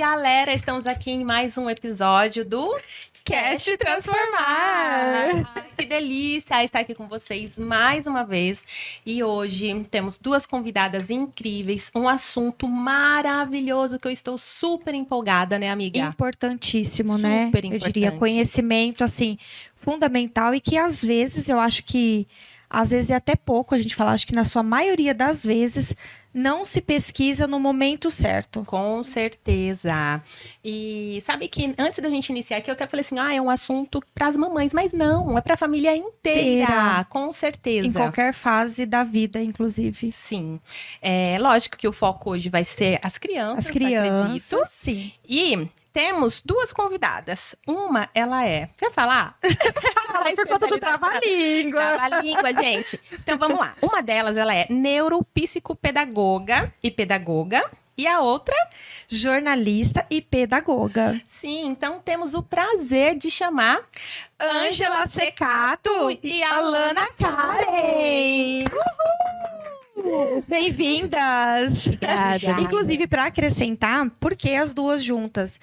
galera, estamos aqui em mais um episódio do Cast Transformar. Ai, que delícia estar aqui com vocês mais uma vez. E hoje temos duas convidadas incríveis, um assunto maravilhoso que eu estou super empolgada, né, amiga? Importantíssimo, né? Super Eu diria importante. conhecimento, assim, fundamental e que às vezes, eu acho que às vezes é até pouco a gente falar, acho que na sua maioria das vezes não se pesquisa no momento certo. Com certeza. E sabe que antes da gente iniciar aqui, eu até falei assim, é um assunto para as mamães, mas não, é para a família inteira, com certeza. Em qualquer fase da vida, inclusive. Sim. É lógico que o foco hoje vai ser as crianças, As crianças, acredito. sim. E temos duas convidadas. Uma, ela é... Você vai falar? Por conta do trava-língua. Trava-língua, gente. Então, vamos lá. Uma delas, ela é neuropsicopedagoga e pedagoga. E a outra? Jornalista e pedagoga. Sim, então temos o prazer de chamar Ângela Secato e Alana Karen. Bem-vindas! Obrigada. Inclusive, para acrescentar, por que as duas juntas?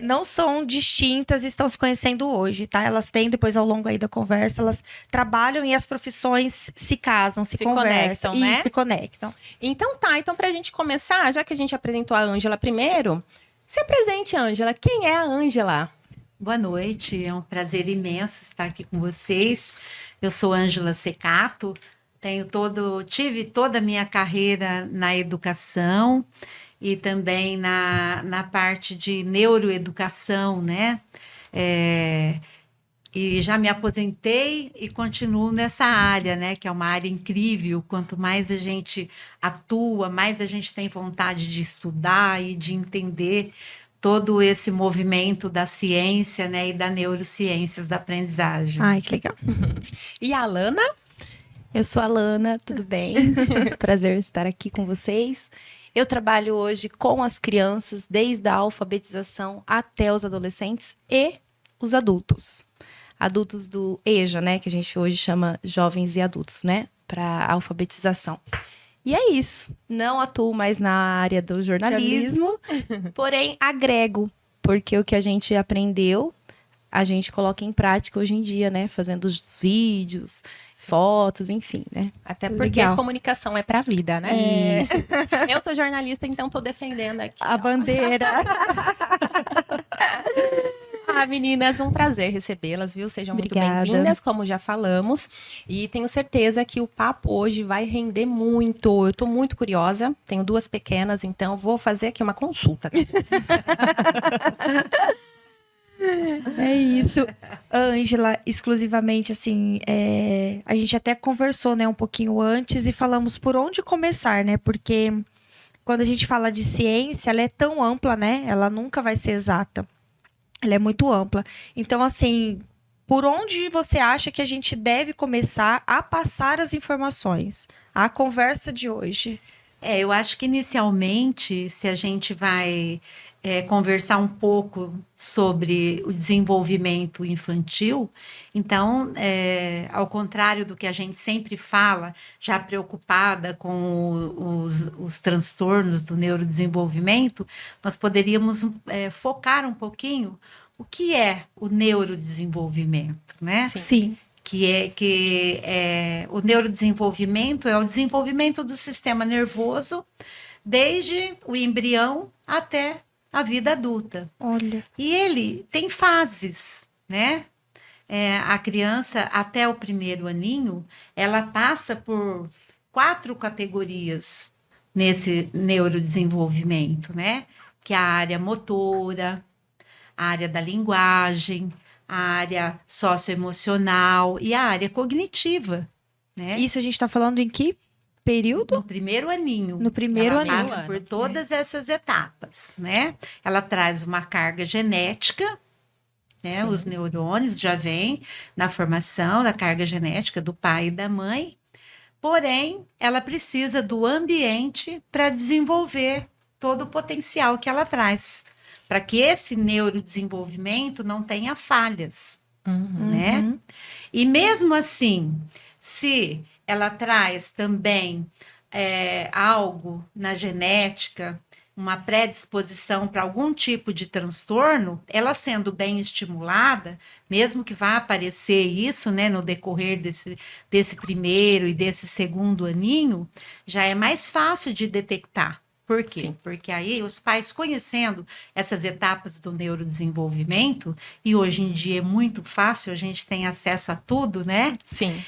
Não são distintas e estão se conhecendo hoje, tá? Elas têm, depois ao longo aí da conversa, elas trabalham e as profissões se casam, se conversam, conectam, né? E se conectam. Então tá, então pra gente começar, já que a gente apresentou a Ângela primeiro, se apresente, Ângela. Quem é a Ângela? Boa noite, é um prazer imenso estar aqui com vocês. Eu sou Ângela Secato, tive toda a minha carreira na educação e também na parte de neuroeducação, né? E já me aposentei e continuo nessa área, né? Que é uma área incrível. Quanto mais a gente atua, mais a gente tem vontade de estudar e de entender todo esse movimento da ciência, né? E da neurociências da aprendizagem. Ai, que legal. E a Alana? Eu sou a Lana, tudo bem? Prazer estar aqui com vocês. Eu trabalho hoje com as crianças, desde a alfabetização até os adolescentes e os adultos. Adultos do EJA, né? Que a gente hoje chama jovens e adultos, né? Para alfabetização. E é isso. Não atuo mais na área do jornalismo, porém agrego, porque o que a gente aprendeu, a gente coloca em prática hoje em dia, né? Fazendo os vídeos, fotos, enfim, né? Até porque a comunicação é pra vida, né? Isso. Eu sou jornalista, então tô defendendo aqui. A bandeira. Meninas, um prazer recebê-las, viu? Sejam Obrigada. muito bem-vindas, como já falamos. E tenho certeza que o papo hoje vai render muito. Eu tô muito curiosa, tenho duas pequenas, então vou fazer aqui uma consulta. É isso. Ângela, exclusivamente, assim, a gente até conversou, né, um pouquinho antes e falamos por onde começar, né? Porque quando a gente fala de ciência, ela é tão ampla, né? Ela nunca vai ser exata. Ela é muito ampla. Então, assim, por onde você acha que a gente deve começar a passar as informações? A conversa de hoje. Eu acho que inicialmente, se a gente vai conversar um pouco sobre o desenvolvimento infantil, então, ao contrário do que a gente sempre fala, já preocupada com os transtornos do neurodesenvolvimento, nós poderíamos focar um pouquinho o que é o neurodesenvolvimento, né? Sim. O neurodesenvolvimento é o desenvolvimento do sistema nervoso desde o embrião até a vida adulta. Olha. E ele tem fases, né? A criança, até o primeiro aninho, ela passa por 4 categorias nesse neurodesenvolvimento, né? Que é a área motora, a área da linguagem, a área socioemocional e a área cognitiva, né? Isso a gente está falando em que período? No primeiro aninho. No primeiro ela aninho. passa por todas essas etapas, né? Ela traz uma carga genética, né? Os neurônios já vêm na formação da carga genética do pai e da mãe, porém, ela precisa do ambiente para desenvolver todo o potencial que ela traz, para que esse neurodesenvolvimento não tenha falhas, né? E mesmo assim, se ela traz também algo na genética uma predisposição para algum tipo de transtorno, ela sendo bem estimulada, mesmo que vá aparecer isso, né, no decorrer desse primeiro e desse segundo aninho, já é mais fácil de detectar. Por quê? Sim. Porque aí os pais conhecendo essas etapas do neurodesenvolvimento, e hoje em dia é muito fácil, a gente tem acesso a tudo, né? Sim.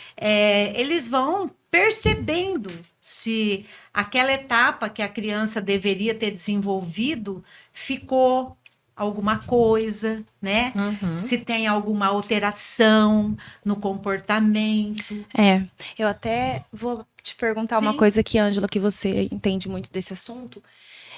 Eles vão percebendo se aquela etapa que a criança deveria ter desenvolvido ficou alguma coisa, né? Se tem alguma alteração no comportamento. Eu até vou te perguntar uma Sim. coisa aqui, Ângela, que você entende muito desse assunto.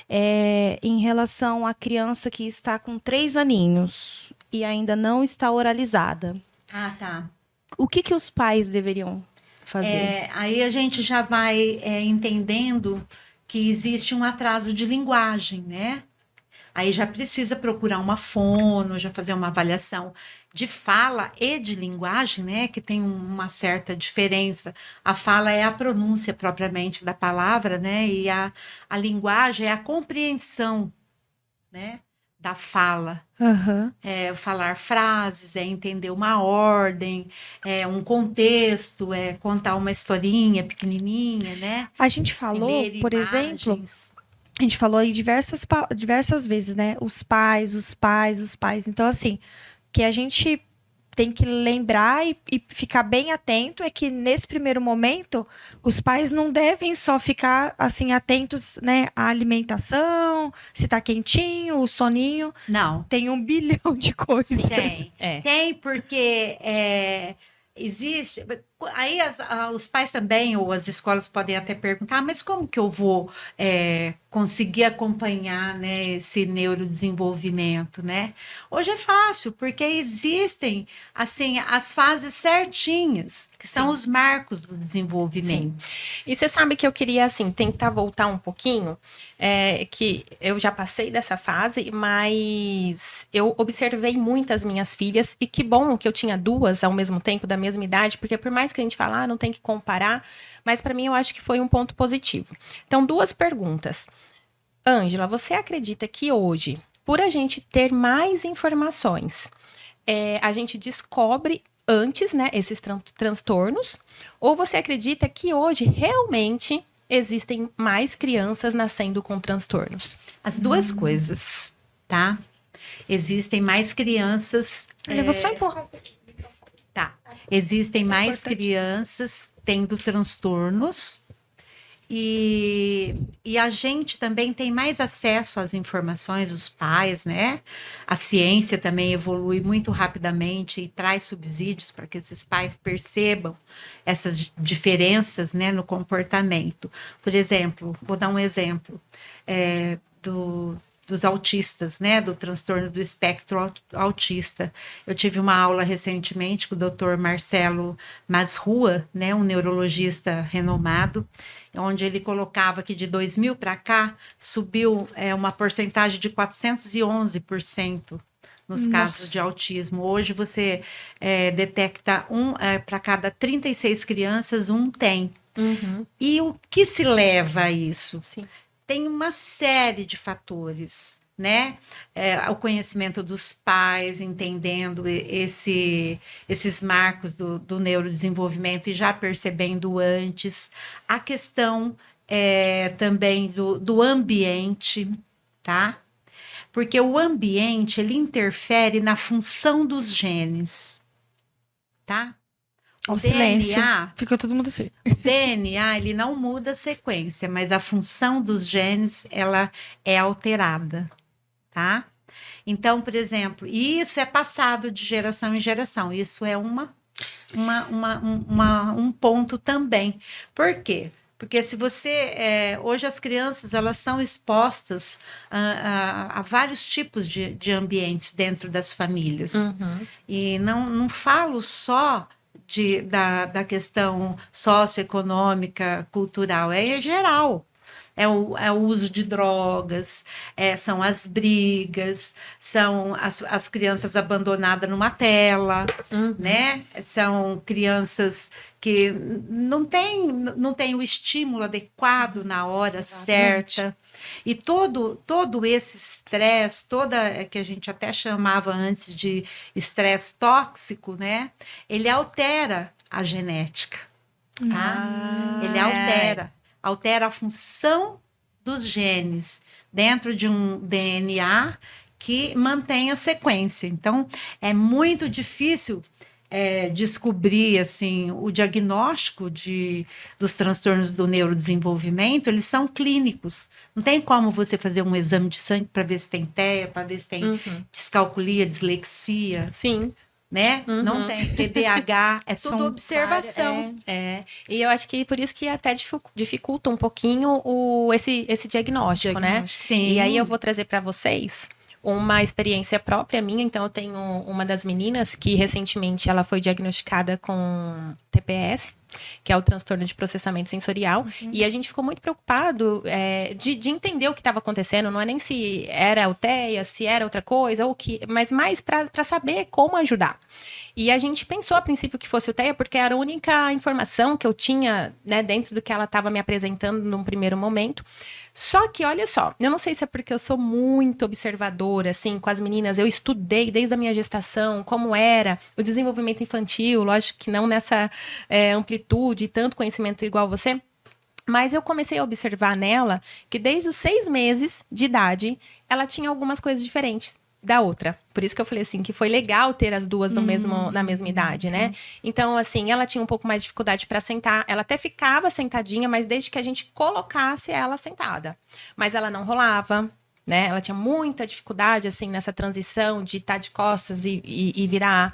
Em relação à criança que está com 3 aninhos e ainda não está oralizada, Ah, tá. o que os pais deveriam fazer? Aí a gente já vai entendendo que existe um atraso de linguagem, né? Aí já precisa procurar uma fono, já fazer uma avaliação de fala e de linguagem, né? Que tem uma certa diferença. A fala é a pronúncia propriamente da palavra, né? E a linguagem é a compreensão, né? Da fala. Aham. É falar frases, é entender uma ordem, é um contexto, é contar uma historinha pequenininha, né? A gente falou, Ler por exemplo, imagens. a gente falou aí diversas vezes, né? Os pais, os pais, os pais. Então, assim, que a gente tem que lembrar e ficar bem atento é que nesse primeiro momento os pais não devem só ficar assim atentos, né, à alimentação, se tá quentinho, o soninho. Não, Tem 1 bilhão de coisas. tem. É. Tem porque existe. Aí os pais também, ou as escolas podem até perguntar, mas como que eu vou conseguir acompanhar, né, esse neurodesenvolvimento, né? Hoje é fácil, porque existem assim as fases certinhas, que são os marcos do desenvolvimento. E você sabe que eu queria, assim, tentar voltar um pouquinho, que eu já passei dessa fase, mas eu observei muitas minhas filhas, e que bom que eu tinha 2 ao mesmo tempo, da mesma idade, porque por mais que a gente fala, não tem que comparar, mas para mim eu acho que foi um ponto positivo. Então, 2 perguntas. Ângela, você acredita que hoje, por a gente ter mais informações, a gente descobre antes, né, esses transtornos? Ou você acredita que hoje realmente existem mais crianças nascendo com transtornos? As duas coisas, tá? Existem mais crianças. Eu vou só empurrar um pouquinho. Tá. Existem mais importante. crianças tendo transtornos. E a gente também tem mais acesso às informações, os pais, né? A ciência também evolui muito rapidamente e traz subsídios para que esses pais percebam essas diferenças, né, no comportamento. Por exemplo, vou dar um exemplo dos autistas, né, do transtorno do espectro autista. Eu tive uma aula recentemente com o Dr. Marcelo Masrua, né, um neurologista renomado, onde ele colocava que de 2000 para cá subiu uma porcentagem de 411% nos casos de autismo. Hoje você detecta para cada 36 crianças, um tem. E o que se leva a isso? Sim. Tem uma série de fatores, né? O conhecimento dos pais, entendendo esses marcos do neurodesenvolvimento e já percebendo antes. A questão também do ambiente, tá? Porque o ambiente, ele interfere na função dos genes, tá? Ao silêncio. DNA, Fica todo mundo assim. o DNA, ele não muda a sequência, mas a função dos genes, ela é alterada, tá? Então, por exemplo, isso é passado de geração em geração. Isso é um ponto também. Por quê? Porque se você... hoje as crianças, elas são expostas a vários tipos de ambientes dentro das famílias. E não falo só da questão socioeconômica, cultural, é geral. É o uso de drogas, são as brigas, são as crianças abandonadas numa tela, né? São crianças que não têm o estímulo adequado na hora certa. E todo esse estresse, que a gente até chamava antes de estresse tóxico, né? Ele altera a genética, tá? Ele altera a função dos genes dentro de um DNA que mantém a sequência. Então, é muito difícil descobrir, assim, o diagnóstico dos transtornos do neurodesenvolvimento. Eles são clínicos. Não tem como você fazer um exame de sangue para ver se tem TEA, para ver se tem descalculia, dislexia. Sim. Né? Não tem TDAH, tudo observação. E eu acho que por isso que até dificulta um pouquinho esse diagnóstico, né? Sim. E aí eu vou trazer para vocês uma experiência própria minha. Então, eu tenho uma das meninas que recentemente ela foi diagnosticada com TPS, que é o transtorno de processamento sensorial. E a gente ficou muito preocupado de entender o que estava acontecendo. Não é nem se era o TEA, se era outra coisa, mas mais para saber como ajudar. E a gente pensou a princípio que fosse o TEA, porque era a única informação que eu tinha, né, dentro do que ela estava me apresentando num primeiro momento. Só que, olha só, eu não sei se é porque eu sou muito observadora, assim, com as meninas. Eu estudei desde a minha gestação como era o desenvolvimento infantil, lógico que não nessa amplitude e tanto conhecimento igual você. Mas eu comecei a observar nela que desde os 6 meses de idade, ela tinha algumas coisas diferentes da outra. Por isso que eu falei assim, que foi legal ter as duas na mesma idade, né? Então, assim, ela tinha um pouco mais de dificuldade para sentar. Ela até ficava sentadinha, mas desde que a gente colocasse ela sentada. Mas ela não rolava, né? Ela tinha muita dificuldade, assim, nessa transição de estar de costas e virar.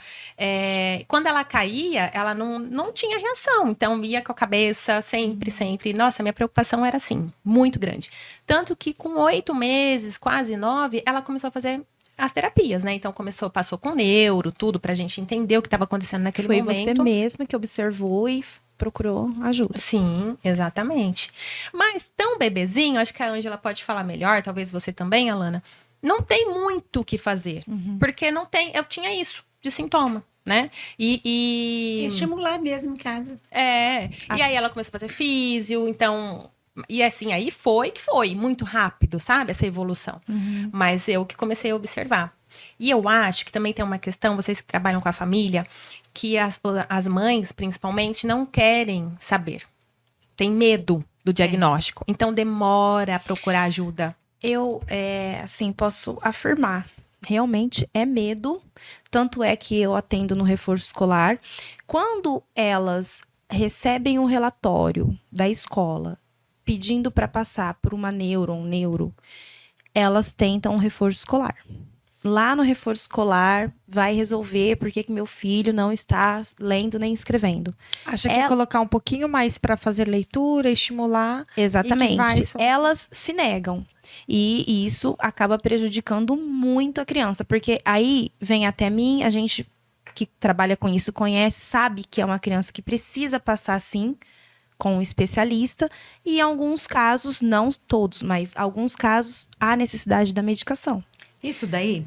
Quando ela caía, ela não tinha reação. Então, ia com a cabeça sempre, sempre. Nossa, minha preocupação era, assim, muito grande. Tanto que com 8 meses, quase 9, ela começou a fazer as terapias, né? Então, passou com neuro, tudo, pra gente entender o que estava acontecendo naquele momento. Foi você mesma que observou e procurou ajuda. Sim, exatamente. Mas tão bebezinho, acho que a Ângela pode falar melhor, talvez você também, Alana, não tem muito o que fazer. Porque não tem, eu tinha isso de sintoma, né? E estimular mesmo em casa. E aí ela começou a fazer físio, então... E assim, aí foi muito rápido, sabe? Essa evolução. Mas eu que comecei a observar. E eu acho que também tem uma questão, vocês que trabalham com a família, que as mães, principalmente, não querem saber. Tem medo do diagnóstico. Então, demora a procurar ajuda. Eu, assim, posso afirmar. Realmente é medo. Tanto é que eu atendo no reforço escolar. Quando elas recebem um relatório da escola pedindo para passar por uma um neuro, elas tentam um reforço escolar. Lá no reforço escolar, vai resolver por que meu filho não está lendo nem escrevendo. Acha que colocar um pouquinho mais para fazer leitura, estimular. Exatamente. Elas se negam. E isso acaba prejudicando muito a criança. Porque aí vem até mim, a gente que trabalha com isso, conhece, sabe que é uma criança que precisa passar, sim, com um especialista, e em alguns casos, não todos, mas alguns casos, há necessidade da medicação. Isso daí,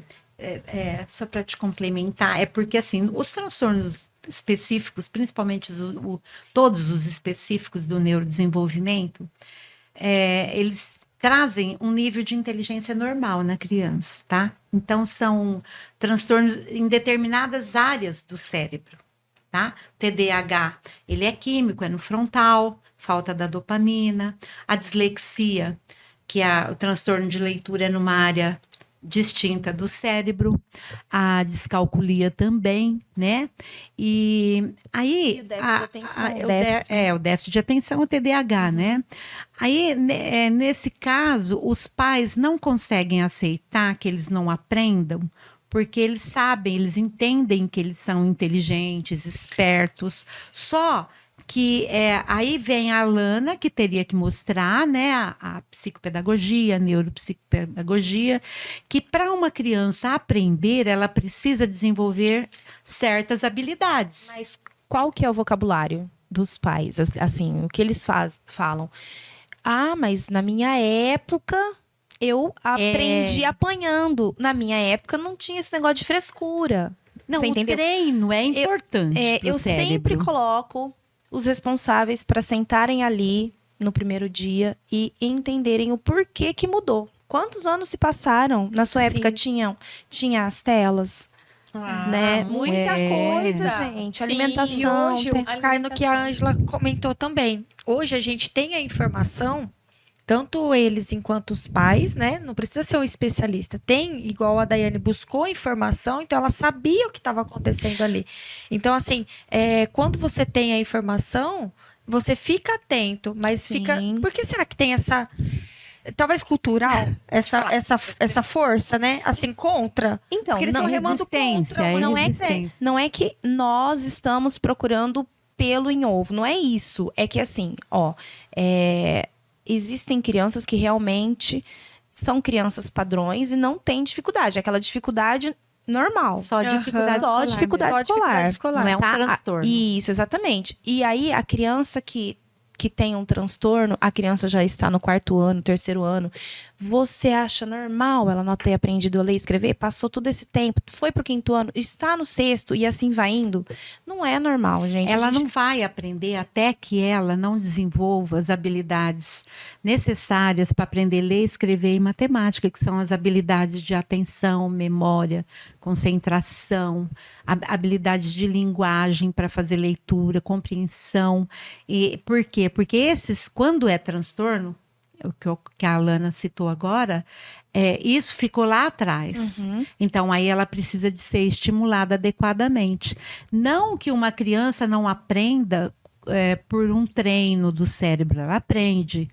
só para te complementar, é porque assim, os transtornos específicos, principalmente todos os específicos do neurodesenvolvimento, eles trazem um nível de inteligência normal na criança, tá? Então, são transtornos em determinadas áreas do cérebro. Tá? TDAH, ele é químico, é no frontal, falta da dopamina. A dislexia, que é o transtorno de leitura, é numa área distinta do cérebro. A descalculia também, né? E aí... E o déficit de atenção. O déficit de atenção, o TDAH, né? Aí, nesse caso, os pais não conseguem aceitar que eles não aprendam, porque eles sabem, eles entendem que eles são inteligentes, espertos. Só que aí vem a Alana, que teria que mostrar, né, a psicopedagogia, a neuropsicopedagogia, que para uma criança aprender, ela precisa desenvolver certas habilidades. Mas qual que é o vocabulário dos pais? Assim, o que eles falam? Ah, mas na minha época... eu aprendi apanhando. Na minha época, não tinha esse negócio de frescura. Não, você o entendeu? treino é importante pro eu cérebro. sempre coloco os responsáveis para sentarem ali no primeiro dia e entenderem o porquê que mudou. Quantos anos se passaram? Na sua época tinha as telas, né? Muita coisa, gente. Sim, Alimentação. E hoje, cai no que a Ângela comentou também. Hoje a gente tem a informação, tanto eles enquanto os pais, né? Não precisa ser um especialista. Tem, igual a Daiane buscou informação, então ela sabia o que estava acontecendo ali. Então, assim, quando você tem a informação, você fica atento, mas Sim. fica. Por que será que tem essa. Talvez cultural, essa força, né? Assim, contra. Então, Porque eles estão remando contra. não é que nós estamos procurando pelo em ovo. Não é isso. É que assim, existem crianças que realmente são crianças padrões e não têm dificuldade. Aquela dificuldade normal. Só Aham. dificuldade Só escolar. dificuldade escolar. Não é um Tá? transtorno. Isso, exatamente. E aí, a criança que tem um transtorno, a criança já está no 4º ano, 3º ano. Você acha normal ela não ter aprendido a ler e escrever? Passou todo esse tempo, foi pro 5º ano, está no 6º e assim vai indo? Não é normal, gente. Ela não vai aprender até que ela não desenvolva as habilidades necessárias para aprender a ler, escrever e matemática, que são as habilidades de atenção, memória, concentração, habilidades de linguagem para fazer leitura, compreensão. E por quê? Porque esses, quando é transtorno, o que a Alana citou agora, isso ficou lá atrás. Uhum. Então, aí ela precisa de ser estimulada adequadamente. Não que uma criança não aprenda por um treino do cérebro, ela aprende.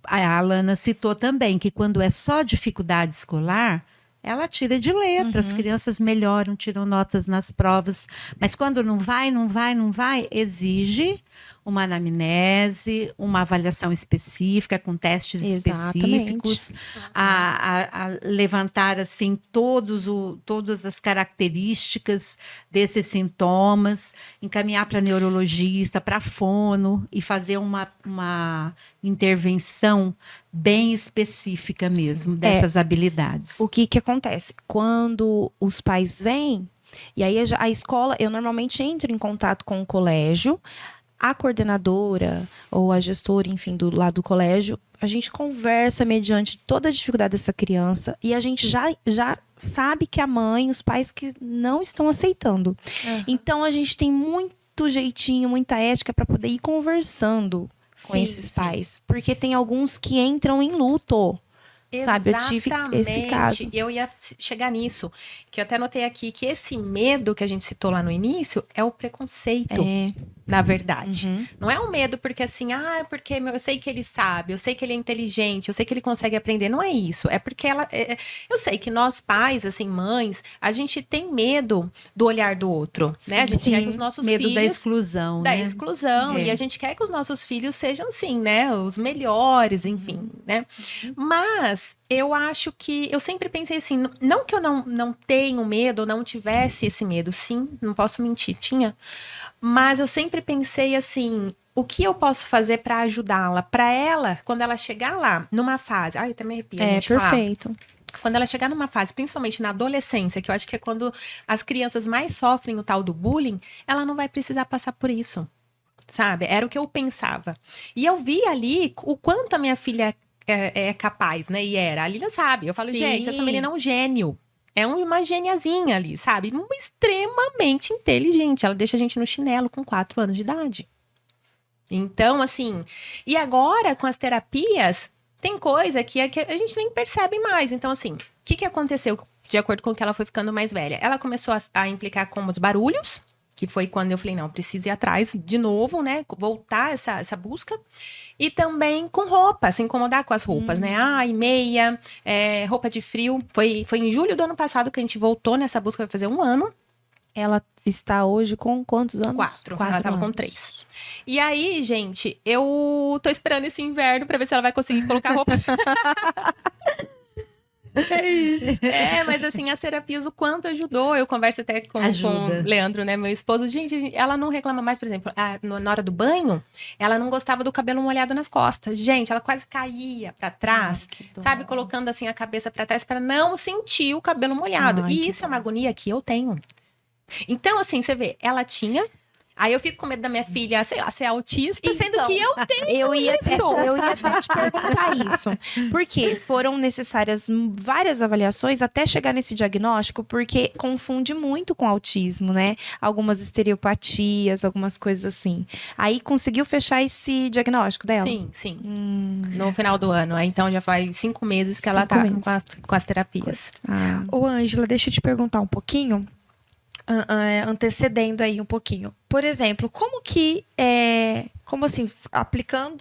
A Alana citou também que quando é só dificuldade escolar, ela tira de letra, as crianças melhoram, tiram notas nas provas, mas quando não vai, exige uma anamnese, uma avaliação específica, com testes específicos, a levantar assim todas as características desses sintomas, encaminhar para neurologista, para fono e fazer uma intervenção bem específica mesmo dessas habilidades. O que acontece? Quando os pais vêm, e aí a escola, eu normalmente entro em contato com o colégio, a coordenadora ou a gestora, enfim, lá do colégio, a gente conversa mediante toda a dificuldade dessa criança e a gente já sabe que a mãe, os pais que não estão aceitando. Então, a gente tem muito jeitinho, muita ética para poder ir conversando com esses pais. Porque tem alguns que entram em luto. Sabe, eu tive esse caso. Eu ia chegar nisso, que eu até notei aqui que esse medo que a gente citou lá no início é o preconceito, na verdade. Não é um medo porque assim, porque eu sei que ele sabe, eu sei que ele é inteligente, eu sei que ele consegue aprender. Não é isso, é porque eu sei que nós pais, assim, mães, a gente tem medo do olhar do outro, né? A gente quer que os nossos medo filhos... da exclusão, Da exclusão, e a gente quer que os nossos filhos sejam assim, né? Os melhores, enfim, né? Mas eu acho que eu sempre pensei assim, não que eu não tenho medo, ou não tivesse esse medo, sim, não posso mentir, tinha, mas eu sempre pensei assim, o que eu posso fazer para ajudá-la, para ela, quando ela chegar lá, numa fase, eu até me arrepio a gente perfeito. falar. Quando ela chegar numa fase, principalmente na adolescência, que eu acho que é quando as crianças mais sofrem o tal do bullying, ela não vai precisar passar por isso, sabe? Era o que eu pensava. E eu vi ali o quanto a minha filha é capaz, né? E era. A Lilian sabe. Eu falo, gente, essa menina é um gênio. É uma geniazinha ali, sabe? Extremamente inteligente. Ela deixa a gente no chinelo com 4 anos de idade. Então, assim... E agora, com as terapias, tem coisa que a gente nem percebe mais. Então, assim, o que aconteceu de acordo com que ela foi ficando mais velha? Ela começou a implicar com os barulhos, que foi quando eu falei, não, preciso ir atrás de novo, né? Voltar essa busca. E também com roupa, se incomodar com as roupas, né? Meia, roupa de frio. Foi em julho do ano passado que a gente voltou nessa busca, vai fazer 1 ano. Ela está hoje com quantos anos? 4. Ela estava com 3. E aí, gente, eu tô esperando esse inverno pra ver se ela vai conseguir colocar roupa. Mas assim, as terapias, o quanto ajudou. Eu converso até com o Leandro, né, meu esposo. Gente, ela não reclama mais, por exemplo, na hora do banho, ela não gostava do cabelo molhado nas costas. Gente, ela quase caía pra trás, sabe? Colocando assim a cabeça pra trás pra não sentir o cabelo molhado. E isso é uma agonia que eu tenho. Então, assim, você vê, ela tinha Aí eu fico com medo da minha filha, sei lá, ser autista, sendo Então, que eu tenho eu ia isso. até te perguntar isso. Porque foram necessárias várias avaliações até chegar nesse diagnóstico, porque confunde muito com autismo, né? Algumas estereopatias, algumas coisas assim. Aí conseguiu fechar esse diagnóstico dela? Sim, sim. No final do ano. Aí, então já faz 5 meses que ela 5 tá meses. com as terapias. Ah, Ô, Ângela, deixa eu te perguntar um pouquinho, antecedendo aí um pouquinho. Por exemplo, como assim,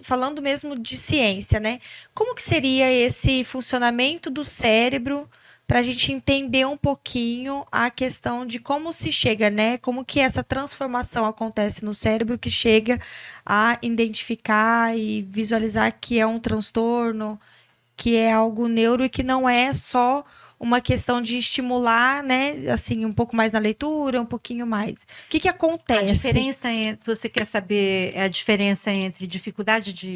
falando mesmo de ciência, né? Como que seria esse funcionamento do cérebro para a gente entender um pouquinho a questão de como se chega, né? Como que essa transformação acontece no cérebro que chega a identificar e visualizar que é um transtorno, que é algo neuro e que não é só uma questão de estimular, né, assim, um pouco mais na leitura, um pouquinho mais. O que A acontece? diferença você quer saber a diferença entre dificuldades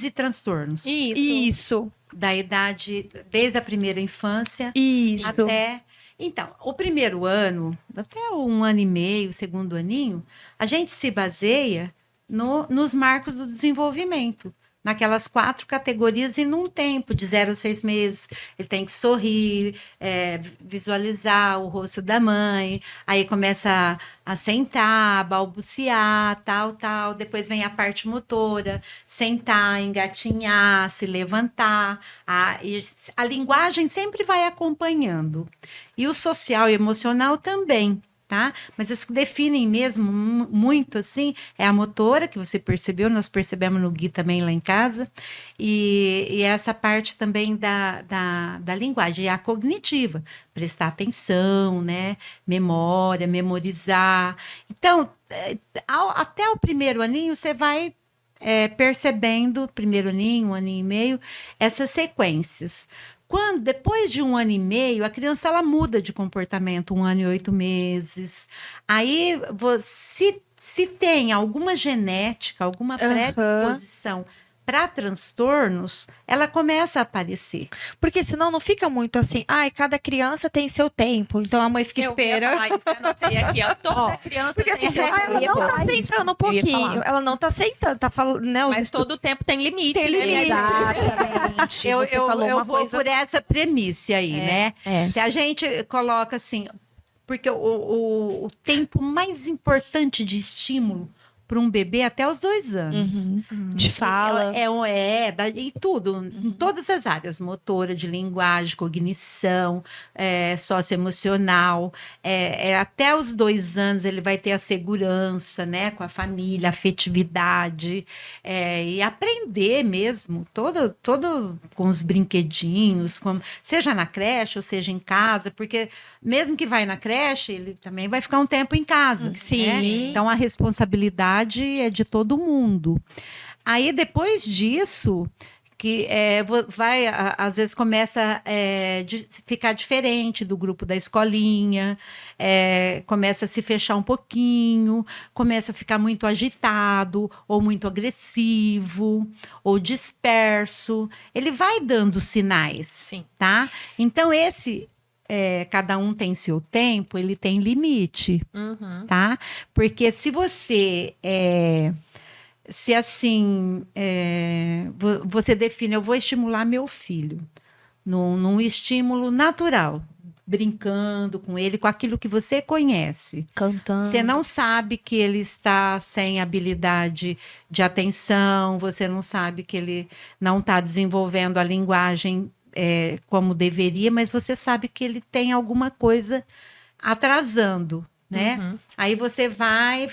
e transtornos? Isso. Da idade, desde a primeira infância Isso. até. Então, o primeiro ano, até 1 ano e meio, o segundo aninho, a gente se baseia nos marcos do desenvolvimento. Naquelas 4 categorias e num tempo de 0 a 6 meses. Ele tem que sorrir, visualizar o rosto da mãe, aí começa a sentar, balbuciar, tal. Depois vem a parte motora, sentar, engatinhar, se levantar. E a linguagem sempre vai acompanhando. E o social e emocional também. Tá? Mas as que definem mesmo muito assim é a motora, que você percebeu, nós percebemos no Gui também lá em casa, e essa parte também da linguagem, e a cognitiva, prestar atenção, né? Memória, memorizar. Então, até o primeiro aninho, você vai percebendo, primeiro aninho, 1 ano e meio, essas sequências. Depois de 1 ano e meio, a criança ela muda de comportamento, 1 ano e 8 meses. Aí, se tem alguma genética, alguma predisposição para transtornos, ela começa a aparecer. Porque senão não fica muito assim, cada criança tem seu tempo, então a mãe fica esperando. Anotei aqui, ó. Toda criança Porque assim, tem ela não tá sentando um pouquinho, ela não tá sentando, tá falando, né? Mas todo tempo tem limite. Tem limite. exatamente. Você falou eu uma vou coisa... por essa premissa aí, né? Se a gente coloca assim, porque o tempo mais importante de estímulo para um bebê até os 2 anos. De fala. E tudo, em todas as áreas, motora, de linguagem, cognição, socioemocional. Até os 2 anos ele vai ter a segurança, né, com a família, a afetividade, e aprender mesmo, todo com os brinquedinhos, seja na creche ou seja em casa, porque mesmo que vai na creche, ele também vai ficar um tempo em casa. Sim. Né? Então a responsabilidade é de todo mundo. Aí depois disso, que às vezes começa a ficar diferente do grupo da escolinha, começa a se fechar um pouquinho, começa a ficar muito agitado, ou muito agressivo, ou disperso. Ele vai dando sinais. Sim. Tá? Então cada um tem seu tempo, ele tem limite, tá? Porque se você você define, eu vou estimular meu filho num estímulo natural, brincando com ele, com aquilo que você conhece. Cantando. Você não sabe que ele está sem habilidade de atenção, você não sabe que ele não está desenvolvendo a linguagem como deveria, mas você sabe que ele tem alguma coisa atrasando, né? Aí você vai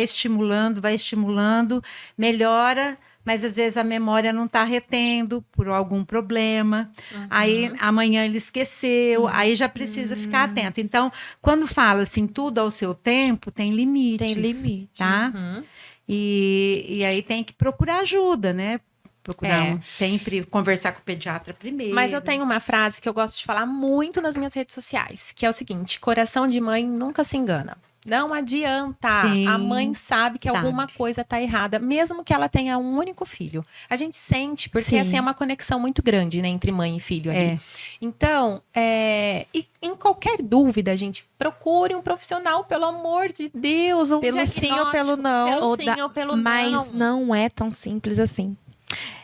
estimulando, melhora, mas às vezes a memória não está retendo por algum problema. Aí amanhã ele esqueceu, aí já precisa ficar atento. Então, quando fala assim, tudo ao seu tempo, tem limites. Tem limite. Tá? E aí tem que procurar ajuda, né? Procurar sempre conversar com o pediatra primeiro. Mas eu tenho uma frase que eu gosto de falar muito nas minhas redes sociais, que é o seguinte: coração de mãe nunca se engana. Não adianta. Sim, A mãe sabe que sabe. alguma coisa tá errada, mesmo que ela tenha um único filho. A gente sente, porque Sim. assim é uma conexão muito grande, né, entre mãe e filho ali. É. Então, e em qualquer dúvida, gente, procure um profissional, pelo amor de Deus. Ou Pelo sim ou pelo não. Pelo Ou sim da- ou pelo Mas não. não é tão simples assim.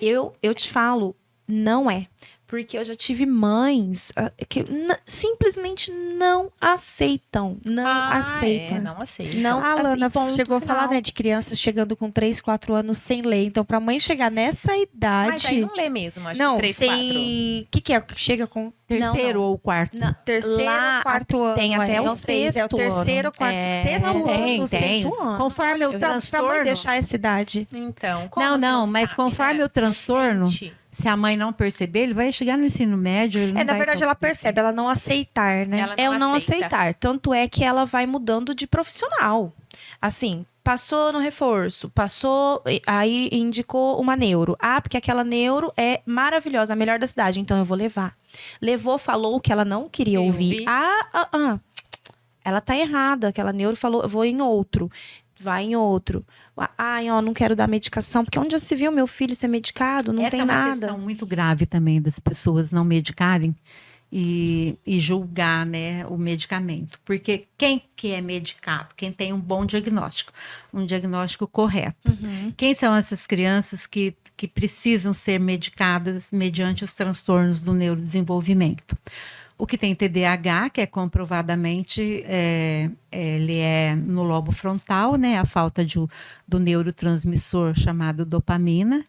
Eu te falo, não é. Porque eu já tive mães que simplesmente não aceitam. Não aceitam. Não aceita. Não, A Alana assim, ponto chegou a falar, final. né, de crianças chegando com 3, 4 anos sem ler. Então, pra mãe chegar nessa idade... Mas aí não lê mesmo, acho não, que 3, 4. sem... O que é? Chega com Terceiro ou quarto. Não, terceiro lá ou quarto ano? tem até é, o não, 3, é o sexto terceiro, ano. quarto, É, sexto não, ano. sexto ano. Conforme o Pra mãe transtorno. deixar essa idade. Então, como Não, que não, mas sabe, conforme né? o transtorno, Não sente. se a mãe não perceber, ele vai chegar no ensino médio. Ele não Na vai verdade, ela percebe, ela não aceitar, né? Ela É o não aceitar. Tanto é que ela vai mudando de profissional. Assim, passou no reforço, passou, aí indicou uma neuro. Ah, porque aquela neuro é maravilhosa, a melhor da cidade, então eu vou levar. Levou, falou o que ela não queria Queria ouvir. ouvir. Ela tá errada. Aquela neuro falou, eu vou em outro. Vai em outro. Ai, ó, não quero dar medicação, porque onde já se viu meu filho ser medicado? Não Essa tem é uma nada. questão muito grave também das pessoas não medicarem e julgar, né, o medicamento. Porque quem que é medicado? Quem tem um bom diagnóstico, um diagnóstico correto. Quem são essas crianças que precisam ser medicadas mediante os transtornos do neurodesenvolvimento? O que tem TDAH, que é comprovadamente, ele é no lobo frontal, né? A falta do neurotransmissor chamado dopamina.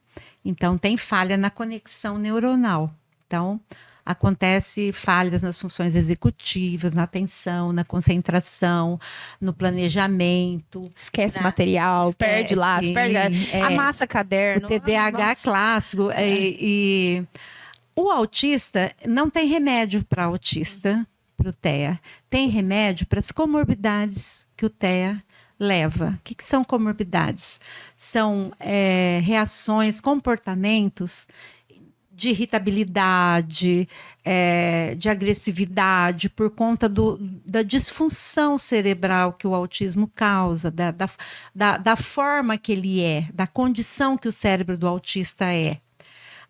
Então, tem falha na conexão neuronal. Então, acontece falhas nas funções executivas, na atenção, na concentração, no planejamento. Esquece material, perde lápis, Sim, perde amassa caderno. O TDAH Nossa. clássico. E o autista não tem remédio para autista, para o TEA. Tem remédio para as comorbidades que o TEA leva. O que são comorbidades? São reações, comportamentos de irritabilidade, de agressividade, por conta da disfunção cerebral que o autismo causa, da forma que ele é, da condição que o cérebro do autista é.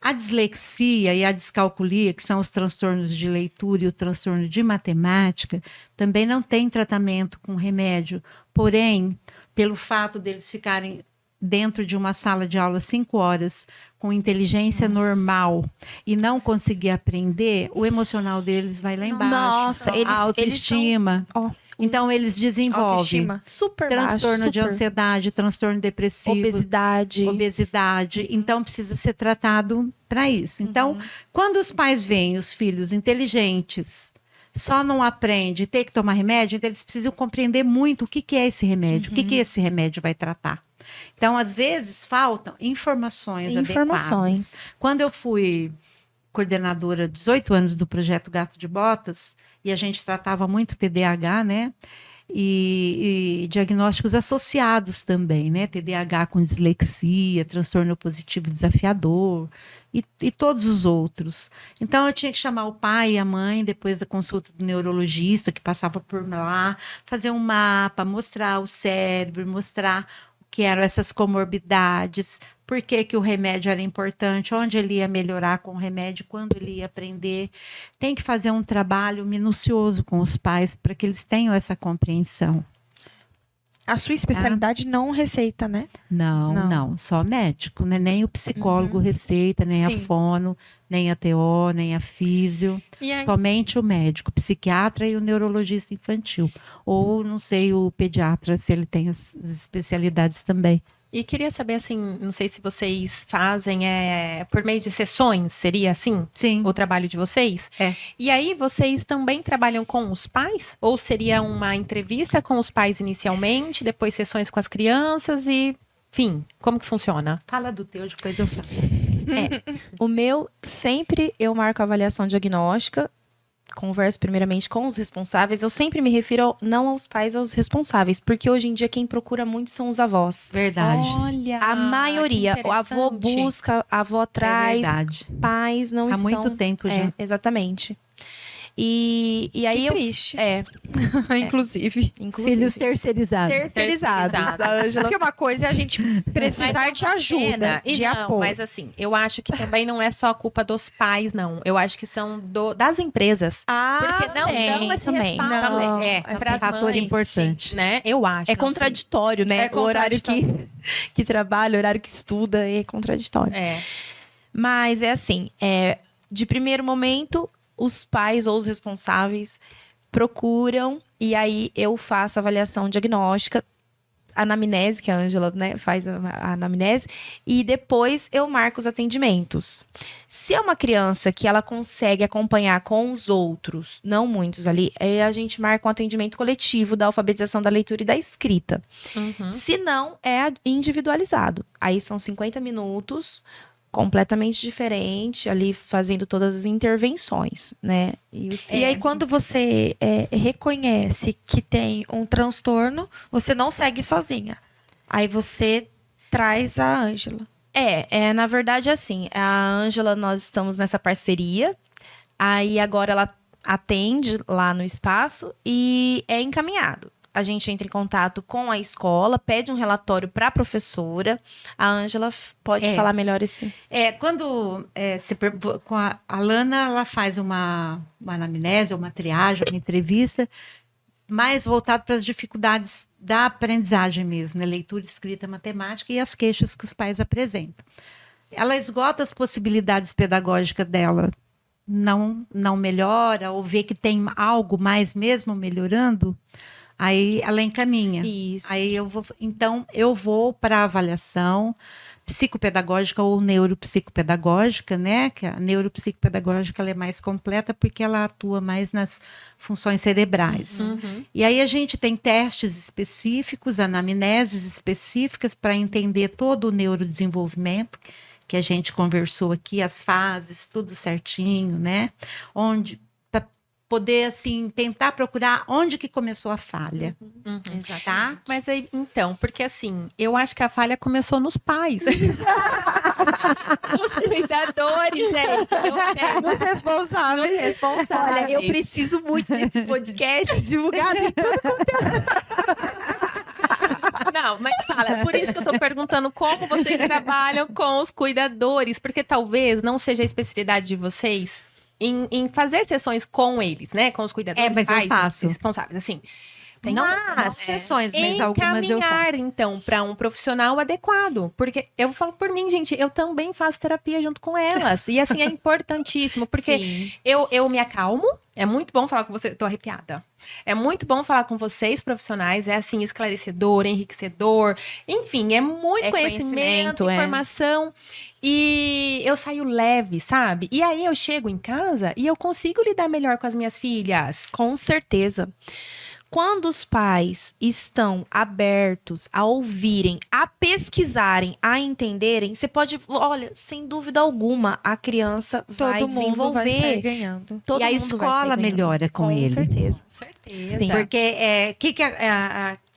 A dislexia e a descalculia, que são os transtornos de leitura e o transtorno de matemática, também não tem tratamento com remédio. Porém, pelo fato deles ficarem dentro de uma sala de aula 5 horas, com inteligência normal, e não conseguir aprender, o emocional deles vai lá embaixo. Nossa, a autoestima. Ó, Então, eles desenvolvem Autoestima. super transtorno baixo, de super. ansiedade, transtorno depressivo, Obesidade. então precisa ser tratado para isso. Então, quando os pais veem os filhos inteligentes, só não aprende, tem que tomar remédio, então eles precisam compreender muito o que é esse remédio, o que esse remédio vai tratar. Então, às vezes, faltam informações adequadas. Quando eu fui coordenadora 18 anos do projeto Gato de Botas, e a gente tratava muito TDAH, né? E diagnósticos associados também, né? TDAH com dislexia, transtorno positivo desafiador e todos os outros. Então, eu tinha que chamar o pai e a mãe, depois da consulta do neurologista, que passava por lá, fazer um mapa, mostrar o cérebro, mostrar o que eram essas comorbidades, por que o remédio era importante, onde ele ia melhorar com o remédio, quando ele ia aprender. Tem que fazer um trabalho minucioso com os pais para que eles tenham essa compreensão. A sua especialidade não receita, né? Não, só médico, né? Nem o psicólogo receita, nem Sim. a fono, nem a TO, nem a físio. E aí, Somente o médico, o psiquiatra e o neurologista infantil. Ou, não sei, o pediatra, se ele tem as especialidades também. e queria saber, assim, não sei se vocês fazem por meio de sessões, seria assim? Sim. O trabalho de vocês? É. E aí, vocês também trabalham com os pais? Ou seria uma entrevista com os pais inicialmente, depois sessões com as crianças e, enfim, como que funciona? Fala do teu, depois eu falo. O meu, sempre eu marco a avaliação diagnóstica, converso primeiramente com os responsáveis. Eu sempre me refiro não aos pais, aos responsáveis, porque hoje em dia quem procura muito são os avós. Verdade. Olha, A maioria, que o avô interessante. busca, a avó É traz, verdade. pais não Há estão... muito tempo já. Exatamente. E aí Que triste. Inclusive. Filhos terceirizados. Terceirizados. Porque uma coisa é a gente precisar de ajuda, E de não, apoio. mas assim, eu acho que também não é só a culpa dos pais, não. Eu acho que são das empresas. Porque não dão esse também. respaldo Não, É, esse pras fator mães, importante. né? Eu acho. É não sei. contraditório, né? É O horário contraditório. que trabalha, o horário que estuda é contraditório. É. Mas é assim, de primeiro momento, os pais ou os responsáveis procuram e aí eu faço a avaliação diagnóstica, a anamnese, que a Ângela, né, faz a anamnese, e depois eu marco os atendimentos. Se é uma criança que ela consegue acompanhar com os outros, não muitos ali, aí a gente marca um atendimento coletivo da alfabetização da leitura e da escrita. Uhum. Se não, é individualizado. Aí são 50 minutos, completamente diferente, ali fazendo todas as intervenções, né? E aí, quando você reconhece que tem um transtorno, você não segue sozinha. Aí você traz a Ângela. Na verdade, assim, a Ângela, nós estamos nessa parceria, aí agora ela atende lá no espaço e é encaminhado. A gente entra em contato com a escola, pede um relatório para a professora. A Ângela pode falar melhor esse. Quando com a Lana, ela faz uma anamnese, uma triagem, uma entrevista, mais voltado para as dificuldades da aprendizagem mesmo, né? Leitura, escrita, matemática e as queixas que os pais apresentam. Ela esgota as possibilidades pedagógicas dela, não melhora, ou vê que tem algo mais mesmo melhorando, aí ela encaminha. Isso. Aí eu vou para a avaliação psicopedagógica ou neuropsicopedagógica, né? Que a neuropsicopedagógica ela é mais completa porque ela atua mais nas funções cerebrais. Uhum. E aí a gente tem testes específicos, anamneses específicas para entender todo o neurodesenvolvimento que a gente conversou aqui, as fases, tudo certinho, né? Para poder, assim, tentar procurar onde que começou a falha. Uhum. Tá? Mas aí, então, porque assim, eu acho que a falha começou nos pais. Os cuidadores, gente. Os responsáveis. Olha, eu preciso muito desse podcast divulgado em tudo. Não, mas fala, por isso que eu tô perguntando como vocês trabalham com os cuidadores, porque talvez não seja a especialidade de vocês em fazer sessões com eles, né? Com os cuidadores, Mas eu pais, faço. responsáveis, assim. Não sessões, mas algumas eu faço. Encaminhar, então, para um profissional adequado. Porque eu falo por mim, gente, eu também faço terapia junto com elas. E assim, é importantíssimo, porque eu me acalmo. É muito bom falar com você, tô arrepiada. É muito bom falar com vocês, profissionais. É assim, esclarecedor, enriquecedor. Enfim, é muito conhecimento, informação. E eu saio leve, sabe? E aí eu chego em casa e eu consigo lidar melhor com as minhas filhas. Com certeza. Quando os pais estão abertos a ouvirem, a pesquisarem, a entenderem, você pode, olha, sem dúvida alguma, a criança vai Todo mundo desenvolver. vai sair ganhando. Todo E a mundo vai sair escola ganhando. melhora com ele. Certeza. Com certeza. Sim. Porque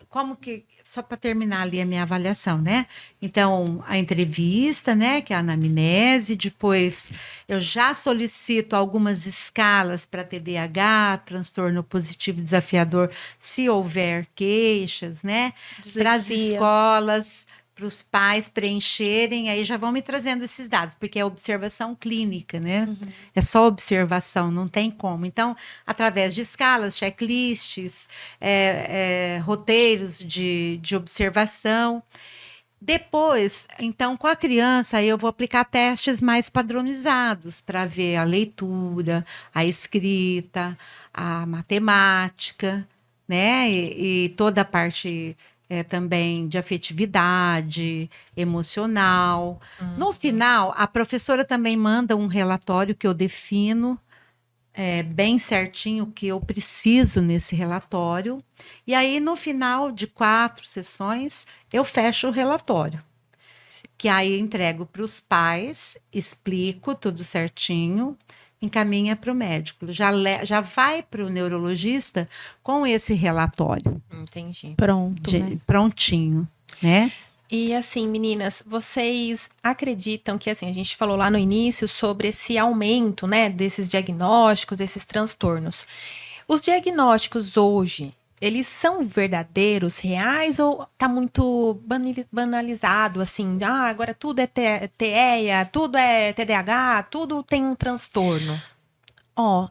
como que só para terminar ali a minha avaliação, né? Então, a entrevista, né, que é a anamnese, depois eu já solicito algumas escalas para TDAH, transtorno positivo desafiador, se houver queixas, né? Para as Dislexia. escolas, para os pais preencherem, aí já vão me trazendo esses dados, porque é observação clínica, né? É só observação, não tem como. Então, através de escalas, checklists, roteiros de observação. Depois, então, com a criança, aí eu vou aplicar testes mais padronizados para ver a leitura, a escrita, a matemática, né? E toda a parte também de afetividade, emocional. No final, a professora também manda um relatório que eu defino bem certinho o que eu preciso nesse relatório. E aí, no final de 4 sessões, eu fecho o relatório. Que aí eu entrego para os pais, explico tudo certinho, encaminha para o médico. Já vai para o neurologista com esse relatório. Entendi. Pronto. né? Prontinho, né? E assim, meninas, vocês acreditam que, assim, a gente falou lá no início sobre esse aumento, né, desses diagnósticos, desses transtornos. Os diagnósticos hoje, eles são verdadeiros, reais, ou tá muito banalizado, assim, agora tudo é TEA, tudo é TDAH, tudo tem um transtorno? Ó,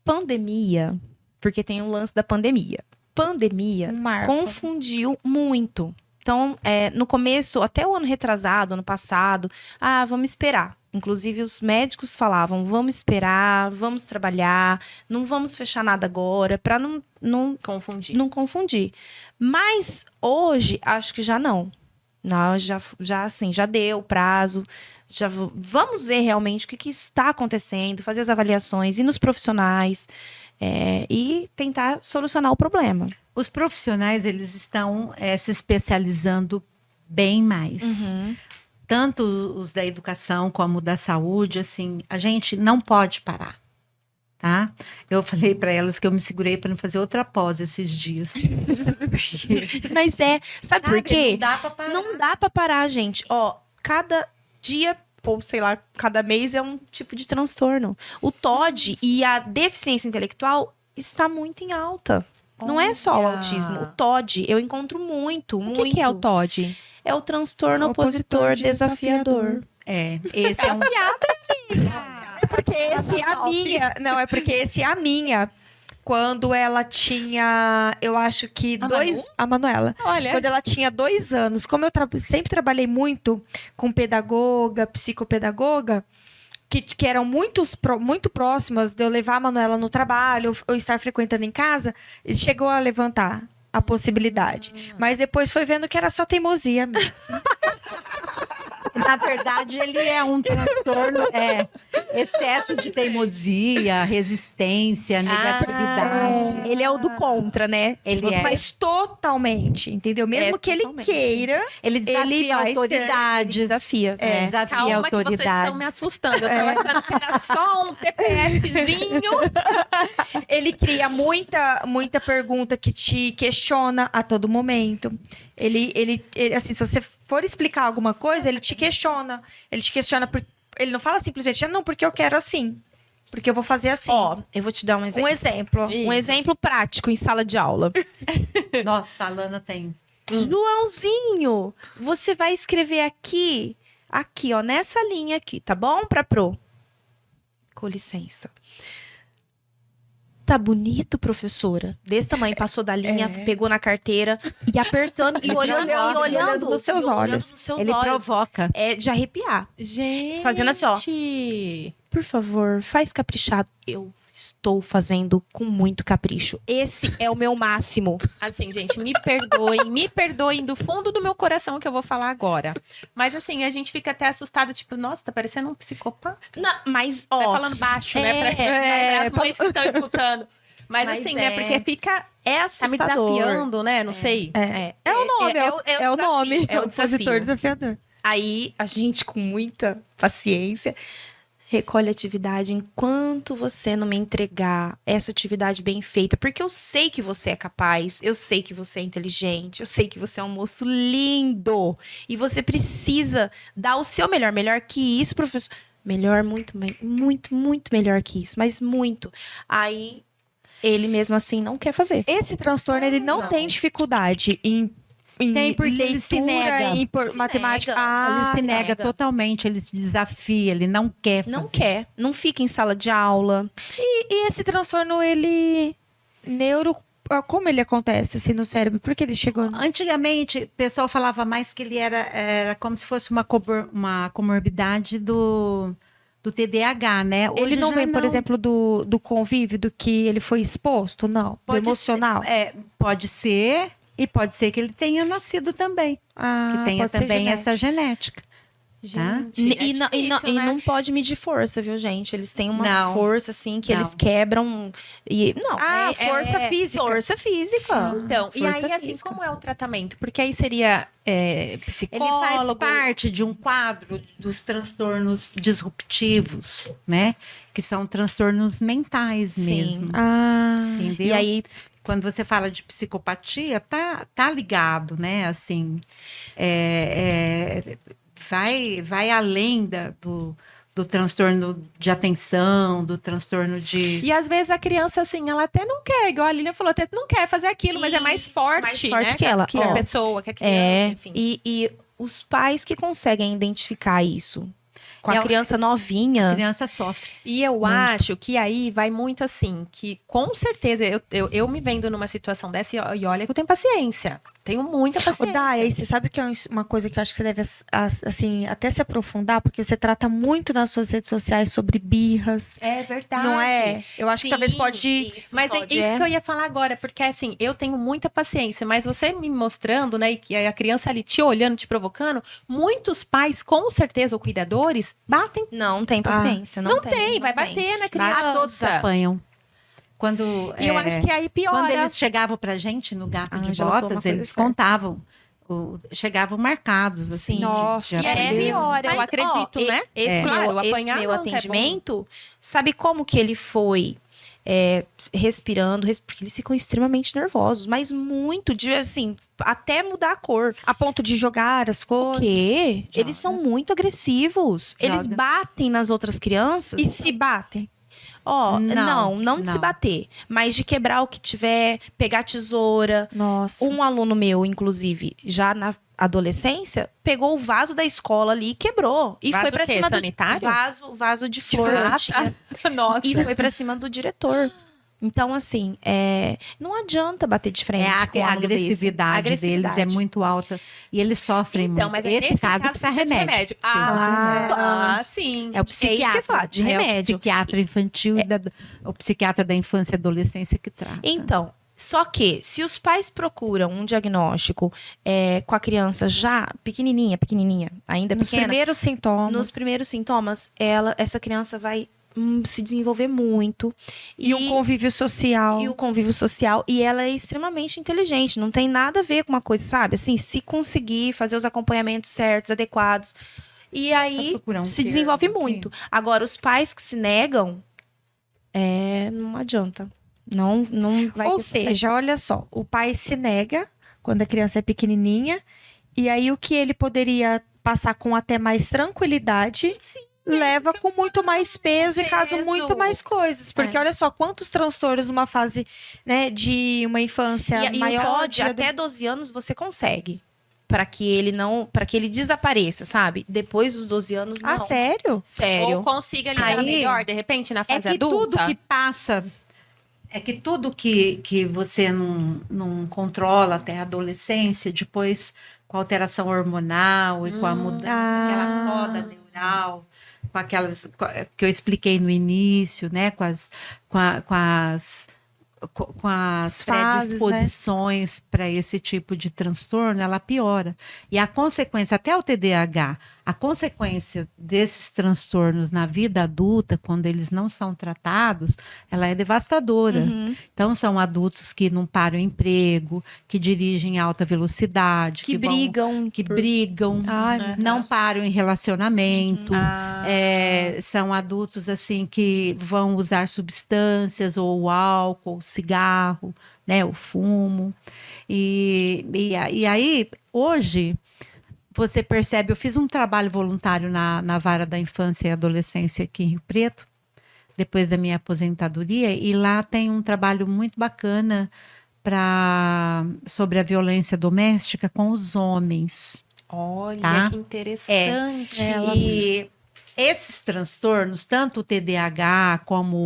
pandemia, porque tem o lance da pandemia. Pandemia Um marco. confundiu muito. Então, no começo, até o ano retrasado, ano passado, vamos esperar. Inclusive, os médicos falavam, vamos esperar, vamos trabalhar, não vamos fechar nada agora, para não confundir. Mas, hoje, acho que já não. Não, já deu prazo, vamos ver realmente o que está acontecendo, fazer as avaliações, ir nos profissionais e tentar solucionar o problema. Os profissionais, eles estão se especializando bem mais. Tanto os da educação como da saúde, assim, a gente não pode parar, tá? Eu falei para elas que eu me segurei para não fazer outra pós esses dias. Mas sabe por quê? Não dá para parar. Não dá pra parar, gente. Ó, cada dia, ou sei lá, cada mês é um tipo de transtorno. O TOD e a deficiência intelectual está muito em alta. Não é só o Olha. autismo. O TOD, eu encontro muito. O que é o TOD? É o transtorno opositor desafiador. Esse é um... Porque esse é a minha. Não, é porque esse é a minha. Quando ela tinha, eu acho que a Manuela. Olha. Quando ela tinha 2 anos, como eu sempre trabalhei muito com pedagoga, psicopedagoga, que eram muito próximas de eu levar a Manuela no trabalho ou estar frequentando em casa, chegou a levantar a possibilidade. Mas depois foi vendo que era só teimosia mesmo. Na verdade, ele é um transtorno, excesso de teimosia, resistência, negatividade. Ele é o do contra, né? Ele é. Mas totalmente, entendeu? Mesmo que ele totalmente. queira, Ele desafia vai autoridades. Desafia. Desafia Calma que vocês autoridades. estão me assustando. Eu tava achando que era só um TPSzinho. ele cria muita pergunta que te questiona a todo momento. Ele, assim, se você for explicar alguma coisa, ele te questiona. Ele te questiona, ele não fala simplesmente, não, porque eu quero assim. Porque eu vou fazer assim. Ó, eu vou te dar um exemplo. Um exemplo. Isso. Um exemplo prático em sala de aula. Nossa, a Lana tem. Joãozinho, você vai escrever aqui, ó, nessa linha aqui, tá bom? Pra Pro. Com licença. Tá bonito, professora? Desse tamanho, passou da linha, pegou na carteira e apertando e olhando nos seus olhos. nos seus Ele olhos. provoca. É de arrepiar. Gente. Fazendo assim, ó. Por favor, faz caprichado. Eu estou fazendo com muito capricho. Esse é o meu máximo. Assim, gente, me perdoem do fundo do meu coração que eu vou falar agora. Mas assim, a gente fica até assustada, tipo, nossa, tá parecendo um psicopata. Não, mas, Vai ó, falando baixo, né? Pra as mães que estão escutando. Mas assim, né? Porque fica... é Tá me assustador. desafiando, né? Não sei. É o nome, é o nome. É o desafio. Opositor desafiador. Aí, a gente, com muita paciência, recolhe a atividade enquanto você não me entregar essa atividade bem feita. Porque eu sei que você é capaz, eu sei que você é inteligente, eu sei que você é um moço lindo. E você precisa dar o seu melhor. Melhor que isso, professor. Melhor, muito melhor que isso. Mas muito. Aí, ele mesmo assim não quer fazer. Esse transtorno, ele não tem dificuldade em Tem, porque leitura, ele se nega. em matemática. Ele se nega totalmente, ele se desafia, ele não quer fazer. Não quer. Não fica em sala de aula. E esse transtorno, como ele acontece assim no cérebro? Por que ele chegou? Antigamente, o pessoal falava mais que ele era como se fosse uma comorbidade do TDAH, né? Ele Hoje não já vem, por exemplo, do convívio, do que ele foi exposto, não? Do emocional? Pode ser, e pode ser que ele tenha nascido também. Que tenha pode ser também genético. essa genética. Gente, E não pode medir força, viu, gente? Eles têm uma Não. força, assim, que Não. eles quebram. Força física. Força física. Então, e Força aí, assim, física. como é o tratamento? Porque aí seria Ele psicólogo... faz parte de um quadro dos transtornos disruptivos, né? Que são transtornos mentais mesmo. Ah, Entendeu? E aí quando você fala de psicopatia, tá ligado, né? Assim, vai além do transtorno de atenção, do transtorno de... E às vezes a criança, assim, ela até não quer, igual a Lilian falou, até não quer fazer aquilo, mas é mais forte, né? que ela. Que a Ó, pessoa, que a criança, enfim. E os pais que conseguem identificar isso com a É o- criança A novinha. criança sofre. E eu acho que aí vai muito assim, que com certeza eu me vendo numa situação dessa e olha que eu tenho paciência. Tenho muita Ô, paciência. Dai, você sabe que é uma coisa que eu acho que você deve, assim, até se aprofundar, porque você trata muito nas suas redes sociais sobre birras, É verdade. não é? Eu acho que talvez Sim, pode... Mas é isso que eu ia falar agora, porque assim, eu tenho muita paciência, mas você me mostrando, né, e que a criança ali te olhando, te provocando, muitos pais, com certeza, ou cuidadores, batem. Não tem paciência. Não tem, vai tem. bater na Lá todos criança. apanham. Quando, E eu acho que aí piora. quando eles chegavam pra gente no Gato A de Ângela falou uma Botas, coisa eles certa. contavam. Chegavam marcados, assim. Sim. Nossa. E aí Aprender. piora, eu Mas, acredito, ó, né? Esse, Claro, meu, esse apanhar meu nunca é bom. atendimento, sabe como que ele foi respirando? Porque eles ficam extremamente nervosos, mas muito, de assim, até mudar a cor. A ponto de jogar as O coisas. quê? Joga. Eles são muito agressivos. Eles Joga. batem nas outras crianças. E se batem? Ó, Não, não de se não. bater, mas de quebrar o que tiver, pegar tesoura. Nossa. Um aluno meu, inclusive, já na adolescência, pegou o vaso da escola ali e quebrou. E Vaso foi pra o quê? cima Sanitário? do vaso de flor. Ah, tinha. Nossa. E foi pra cima do diretor. Então, assim, não adianta bater de frente. com um A aluno desse. agressividade deles é muito alta. E eles sofrem Então, muito. mas Esse nesse caso precisa de remédio. Sim. É o isso que eu ia psiquiatra. falar, de É o remédio. psiquiatra infantil e o psiquiatra da infância e adolescência que trata. Então, só que se os pais procuram um diagnóstico com a criança já pequenininha, ainda Nos pequena, primeiros sintomas. nos primeiros sintomas, essa criança vai se desenvolver muito. E um convívio social. E o convívio social. E ela é extremamente inteligente. Não tem nada a ver com uma coisa, sabe? Assim, se conseguir fazer os acompanhamentos certos, adequados. E aí procurar um se termo desenvolve aqui. muito. Agora, os pais que se negam, não adianta. Não vai Ou ter sucesso. seja, olha só, o pai se nega quando a criança é pequenininha, e aí o que ele poderia passar com até mais tranquilidade, leva com muito mais peso e causa muito mais coisas. Porque olha só, quantos transtornos numa fase, né, de uma infância E maior. pode, até 12 anos você consegue. Para que ele desapareça, sabe? Depois dos 12 anos, não. Ah, sério? Sério. Ou consiga lidar Aí, melhor, de repente, na É fase que adulta. tudo que passa, tudo que você não controla até a adolescência, depois com a alteração hormonal e com a mudança, aquela poda neural, com aquelas que eu expliquei no início, né? Com as fases, predisposições para esse tipo de transtorno, ela piora. E a consequência, até o TDAH, a consequência desses transtornos na vida adulta, quando eles não são tratados, ela é devastadora. Então, são adultos que não param o emprego, que dirigem em alta velocidade, Que brigam, Ai, meu não param em relacionamento. São adultos assim que vão usar substâncias ou álcool, cigarro, né, o fumo. E aí, hoje, você percebe, eu fiz um trabalho voluntário na Vara da Infância e Adolescência aqui em Rio Preto, depois da minha aposentadoria, e lá tem um trabalho muito bacana sobre a violência doméstica com os homens. Olha, Tá? que interessante. E esses transtornos, tanto o TDAH como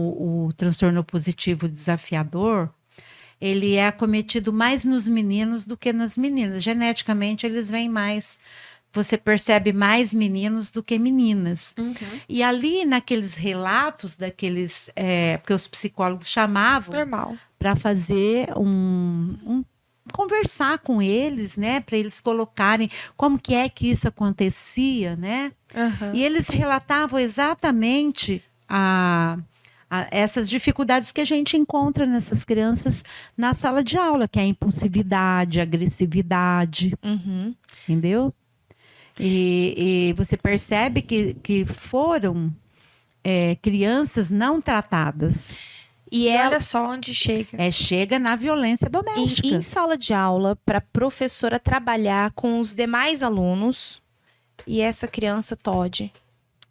o transtorno positivo desafiador, ele é acometido mais nos meninos do que nas meninas. Geneticamente, eles vêm mais. Você percebe mais meninos do que meninas. E ali, naqueles relatos daqueles... porque os psicólogos chamavam normal. para fazer conversar com eles, né, para eles colocarem como que é que isso acontecia, né? E eles relatavam exatamente essas dificuldades que a gente encontra nessas crianças na sala de aula, que é a impulsividade, a agressividade, entendeu? E você percebe que foram crianças não tratadas. E E ela, olha só onde chega. Chega na violência doméstica. em sala de aula, para a professora trabalhar com os demais alunos e essa criança Todd.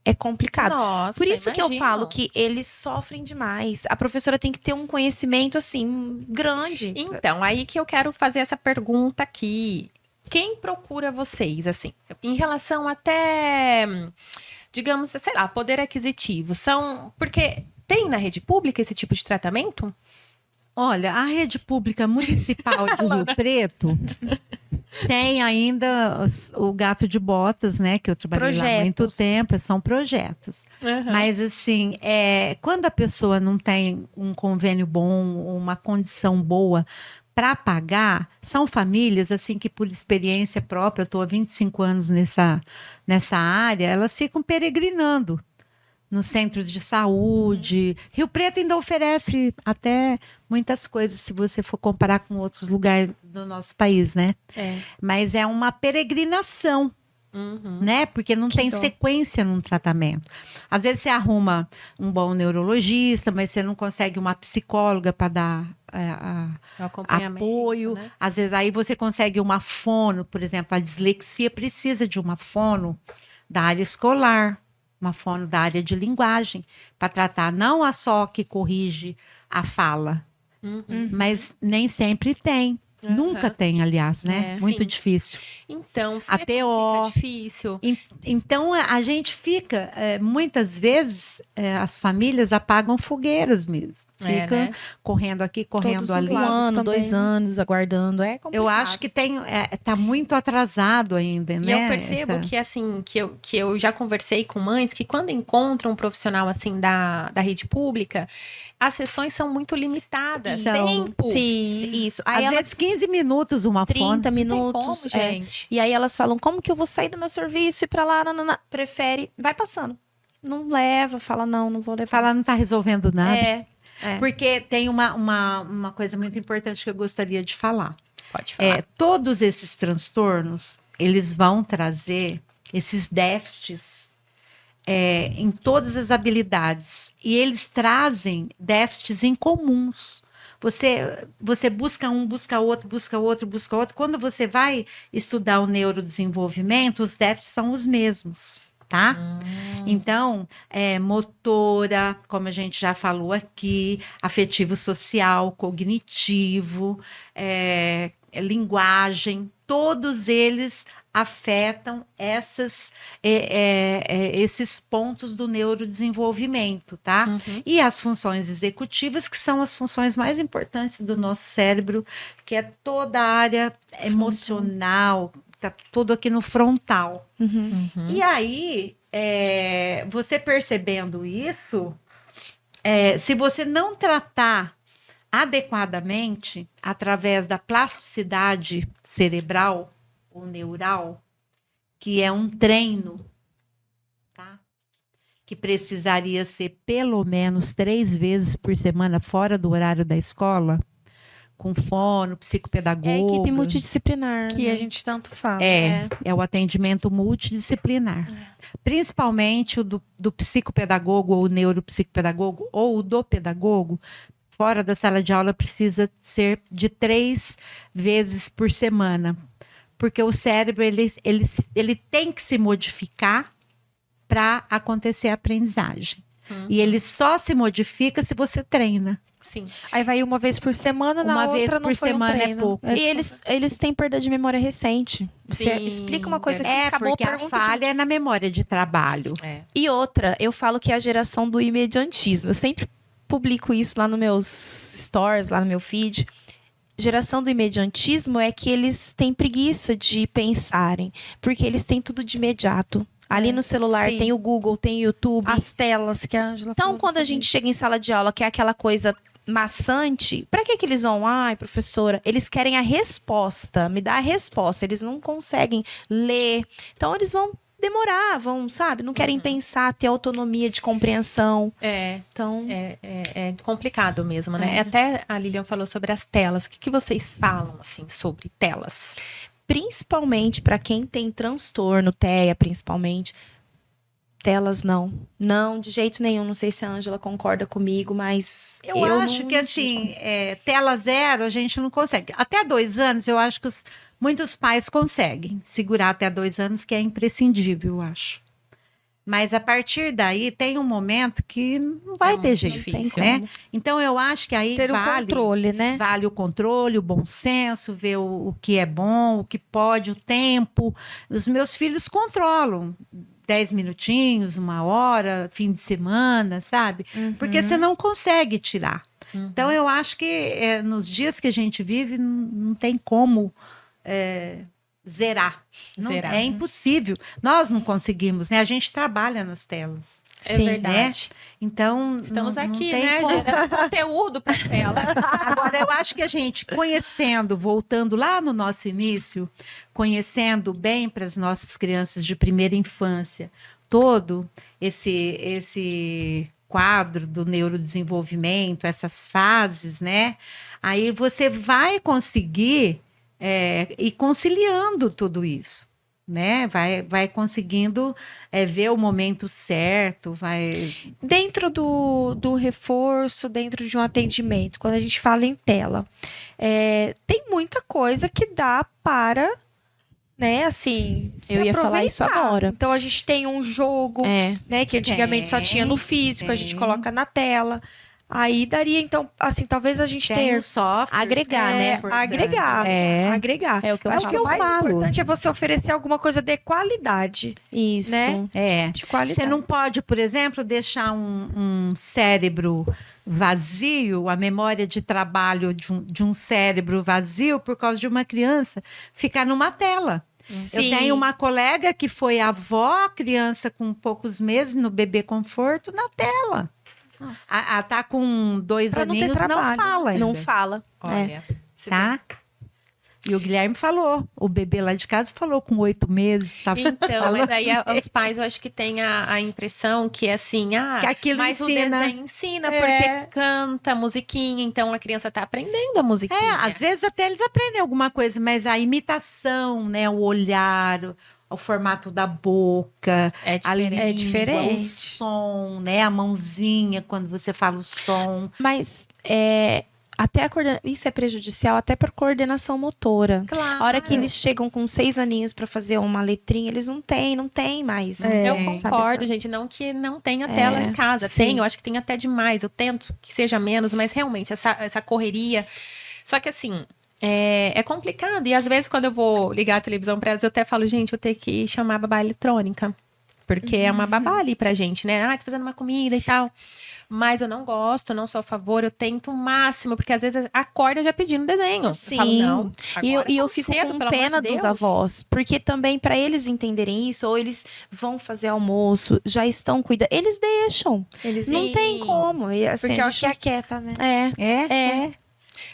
É complicado. Nossa, Por isso que eu imagino. falo que eles sofrem demais. A professora tem que ter um conhecimento, assim, grande. Então, aí que eu quero fazer essa pergunta aqui. Quem procura vocês, assim, em relação até, digamos, sei lá, poder aquisitivo? Porque tem na rede pública esse tipo de tratamento? Olha, a rede pública municipal de Rio Preto tem ainda o gato de botas, né? Que eu trabalhei lá há muito Projetos. tempo, são projetos. Mas assim, quando a pessoa não tem um convênio bom, uma condição boa para pagar, são famílias assim que por experiência própria, eu estou há 25 anos nessa área, elas ficam peregrinando nos centros de saúde. Rio Preto ainda oferece até muitas coisas, se você for comparar com outros lugares do nosso país, né? Mas é uma peregrinação, né? Porque não tem dó. sequência num tratamento. Às vezes você arruma um bom neurologista, mas você não consegue uma psicóloga para dar Acompanhamento, apoio. né? Às vezes aí você consegue uma fono, por exemplo, a dislexia precisa de uma fono da área escolar, uma fono da área de linguagem, para tratar não a só que corrige a fala, mas nem sempre tem. Nunca tem, aliás, né? Muito Sim. difícil. Então, A TO. fica difícil. Então, a gente fica, muitas vezes, as famílias apagam fogueiras mesmo. Fica né? correndo aqui, correndo Todos os ali. lados. Um ano, também, 2 né? anos aguardando. É complicado. Eu acho que tá muito atrasado ainda, E né? eu percebo que, assim, que eu já conversei com mães que quando encontram um profissional, assim, da rede pública, as sessões são muito limitadas. São. Tempo. Sim, isso. Aí Às elas vezes 15 minutos uma 30 fono. Não tem minutos. como, gente. E aí elas falam, como que eu vou sair do meu serviço e ir pra lá? Nanana. Prefere, vai passando. Não leva, fala, não vou levar. Fala, não está resolvendo nada. É. Porque tem uma coisa muito importante que eu gostaria de falar. Pode falar. Todos esses transtornos, eles vão trazer esses déficits em todas as habilidades. E eles trazem déficits incomuns. Você busca um, busca outro, busca outro, busca outro. Quando você vai estudar o neurodesenvolvimento, os déficits são os mesmos, tá? Então, motora, como a gente já falou aqui, afetivo social, cognitivo, linguagem, todos eles afetam esses pontos do neurodesenvolvimento, tá? E as funções executivas, que são as funções mais importantes do nosso cérebro, que é toda a área emocional, tá tudo aqui no frontal. E aí, você percebendo isso, se você não tratar adequadamente, através da plasticidade cerebral ou neural, que é um treino, tá? Que precisaria ser pelo menos 3 vezes por semana fora do horário da escola, com fono, psicopedagogo. É a equipe multidisciplinar. Que né? a gente tanto fala. É o atendimento multidisciplinar. Principalmente o do psicopedagogo ou neuropsicopedagogo ou o do pedagogo, fora da sala de aula, precisa ser de 3 vezes por semana. Porque o cérebro ele tem que se modificar para acontecer a aprendizagem. E ele só se modifica se você treina. Sim. Aí vai uma vez por semana, na Uma outra vez não por foi semana um é treino. pouco. E eles têm perda de memória recente. Você Sim, explica uma coisa que É, acabou porque a pergunta falha é na memória de trabalho. E outra, eu falo que é a geração do imediatismo. Eu sempre publico isso lá nos meus stories, lá no meu feed. Geração do imediatismo é que eles têm preguiça de pensarem, porque eles têm tudo de imediato. Ali no celular Sim. tem o Google, tem o YouTube. As telas que a Angela Então, falou quando a também. gente chega em sala de aula, que é aquela coisa maçante, pra que eles vão? Ai, professora, eles querem a resposta, me dá a resposta. Eles não conseguem ler. Então, eles vão demorar, sabe? Não querem pensar, ter autonomia de compreensão. Então, É complicado mesmo, né? Até a Lilian falou sobre as telas. O que vocês falam, assim, sobre telas? principalmente para quem tem transtorno, TEA principalmente, telas, não. Não, de jeito nenhum. Não sei se a Ângela concorda comigo, mas Eu acho não que, assim, tela zero a gente não consegue. Até 2 anos, eu acho que muitos pais conseguem segurar até 2 anos, que é imprescindível, eu acho. Mas a partir daí, tem um momento que não vai ter muito jeito, difícil. né? Então, eu acho que aí Ter o vale... controle, né? Vale o controle, o bom senso, ver o que é bom, o que pode, o tempo. Os meus filhos controlam 10 minutinhos, 1 hora, fim de semana, sabe? Porque você não consegue tirar. Então, eu acho que nos dias que a gente vive, não tem como zerar. Zerar. É impossível. Nós não conseguimos, né? A gente trabalha nas telas. É Sim, verdade. Então, Estamos não aqui, tem né? como. Gerando conteúdo para ela. Agora, eu acho que a gente, conhecendo, voltando lá no nosso início, conhecendo bem para as nossas crianças de primeira infância, todo esse quadro do neurodesenvolvimento, essas fases, né? Aí você vai conseguir ir conciliando tudo isso. Né? Vai conseguindo ver o momento certo, vai... Dentro do reforço, dentro de um atendimento, quando a gente fala em tela, tem muita coisa que dá para, né, assim, se Eu ia falar aproveitar. isso agora. Então a gente tem um jogo, né, que antigamente só tinha no físico, a gente coloca na tela. Aí daria, então, assim, talvez a gente Tem ter o software, agregar, né? agregar. É o que eu Acho que o falo. mais importante é você oferecer alguma coisa de qualidade, Isso. né? De qualidade. Você não pode, por exemplo, deixar um cérebro vazio, a memória de trabalho de um cérebro vazio por causa de uma criança ficar numa tela. Sim. Eu tenho uma colega que foi avó, criança com poucos meses, no bebê conforto, na tela. Nossa. Tá com 2 Pra não ter aninhos, não trabalho. fala ainda. Não fala. Olha, você Tá? E o Guilherme falou, o bebê lá de casa falou com 8 meses. Tá Então, mas aí os pais, eu acho que têm a impressão que assim, que aquilo mas o ensina. desenho ensina, porque canta musiquinha, então a criança tá aprendendo a musiquinha. Às vezes até eles aprendem alguma coisa, mas a imitação, né, o olhar, o formato da boca, É a diferente. língua, É diferente. o som, né, a mãozinha quando você fala o som. Mas até isso é prejudicial até para coordenação motora. Claro. A hora que eles chegam com 6 aninhos para fazer uma letrinha, eles não têm mais. Eu sabe, concordo, essa- gente. Não que não tenha tela em casa. sim. Tem, eu acho que tem até demais. Eu tento que seja menos, mas realmente, essa correria. Só que assim, é complicado. E às vezes, quando eu vou ligar a televisão para elas, eu até falo, gente, eu tenho que chamar a babá eletrônica. Porque é uma babá ali pra gente, né? Tô fazendo uma comida e tal. Mas eu não gosto, não sou a favor, eu tento o máximo, porque às vezes acorda já pedindo desenho. Sim. Eu falo, não, E eu agora tá fico cedo, com pelo amor pena de dos Deus. avós, porque também para eles entenderem isso, ou eles vão fazer almoço, já estão cuidando, eles deixam. Eles Não tem como. E, assim, Porque a eu acho que gente- aquieta, né? É.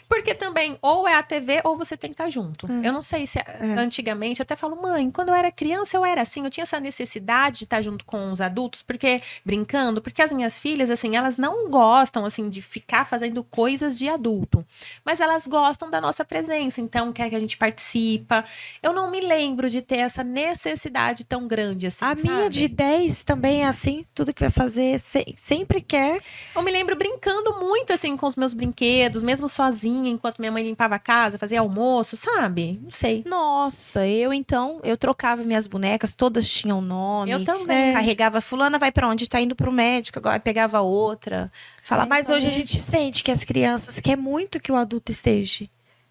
Porque também, ou é a TV, ou você tem que estar junto. Eu não sei se antigamente, eu até falo, mãe, quando eu era criança, eu era assim, eu tinha essa necessidade de estar junto com os adultos, porque, brincando, porque as minhas filhas, assim, elas não gostam, assim, de ficar fazendo coisas de adulto. Mas elas gostam da nossa presença, então quer que a gente participa. Eu não me lembro de ter essa necessidade tão grande, assim, A minha sabe? de 10 também é assim, tudo que vai fazer, sempre quer. Eu me lembro brincando muito, assim, com os meus brinquedos, mesmo sozinha, enquanto minha mãe limpava a casa, fazia almoço, sabe? Não sei. Nossa, eu trocava minhas bonecas, todas tinham nome. Eu também. Carregava, fulana vai pra onde? Tá indo pro médico, agora pegava outra. Falava, Mas hoje a gente sente que as crianças quer muito que o adulto esteja.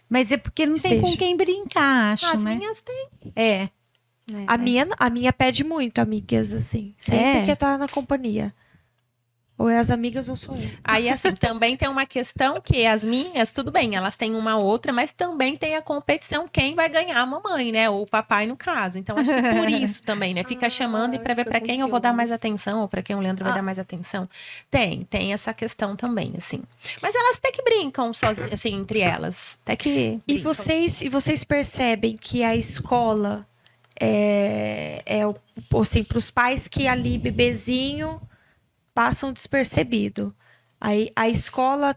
Mas é porque não tem Esteja. com quem brincar, acho, As né? minhas têm. É. A minha pede muito amigas, assim. Sempre quer estar na companhia. Ou é as amigas ou sou eu. Aí, assim, também tem uma questão que as minhas, tudo bem, elas têm uma outra, mas também tem a competição, quem vai ganhar a mamãe, né? Ou o papai, no caso. Então, acho que por isso também, né? Fica chamando e pra ver pra quem eu vou dar mais atenção, ou pra quem o Leandro vai dar mais atenção. Tem essa questão também, assim. Mas elas até que brincam, sozinhas, assim, entre elas. Até que E brincam. vocês percebem que a escola assim, para os pais que ali, bebezinho, passam despercebido. Aí a escola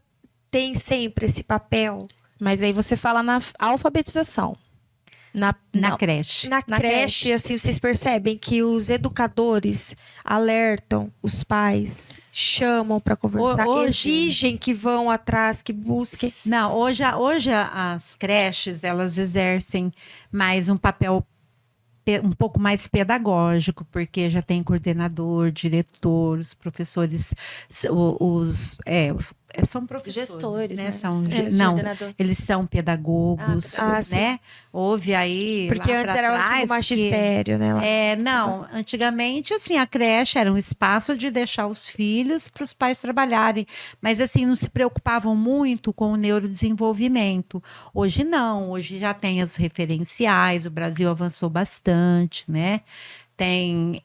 tem sempre esse papel. Mas aí você fala na alfabetização. Na Não. creche. Na creche, assim, vocês percebem que os educadores alertam os pais, chamam para conversar, Hoje- exigem que vão atrás, que busquem. Não, hoje as creches, elas exercem mais um papel um pouco mais pedagógico, porque já tem coordenador, diretor, os professores, são professores, Gestores, né? São, É, coordenador. eles são pedagogos, Ah, sim. né? Houve aí Porque lá antes pra era o trás antigo que- magistério, né? lá. Não, antigamente, assim, a creche era um espaço de deixar os filhos para os pais trabalharem, mas, assim, não se preocupavam muito com o neurodesenvolvimento. Hoje não, hoje já tem as referenciais, o Brasil avançou bastante, né? Tem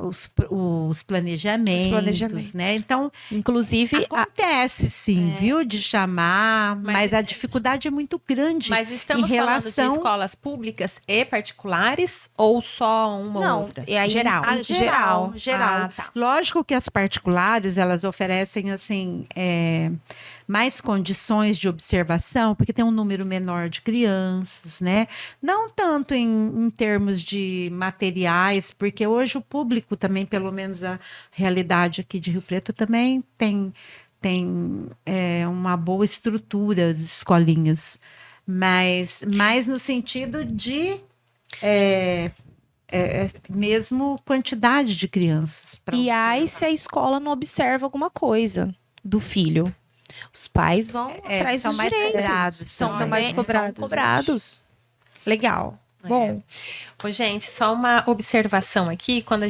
os planejamentos, né? Então, Inclusive, acontece sim, viu, de chamar, mas a dificuldade é muito grande. Mas estamos em falando relação de escolas públicas e particulares ou só uma ou Não, outra? é aí- Geral. geral. Ah, tá. Lógico que as particulares, elas oferecem, assim, mais condições de observação, porque tem um número menor de crianças, né? Não tanto em termos de materiais, porque hoje o público também, pelo menos a realidade aqui de Rio Preto, também tem uma boa estrutura de escolinhas, mas mais no sentido de mesmo quantidade de crianças. pra e aí, observar. se a escola não observa alguma coisa do filho, os pais vão atrás são dos mais direitos. cobrados, são mais são cobrados, cobrados. Legal. É. Bom, Ô, gente, só uma observação aqui, quando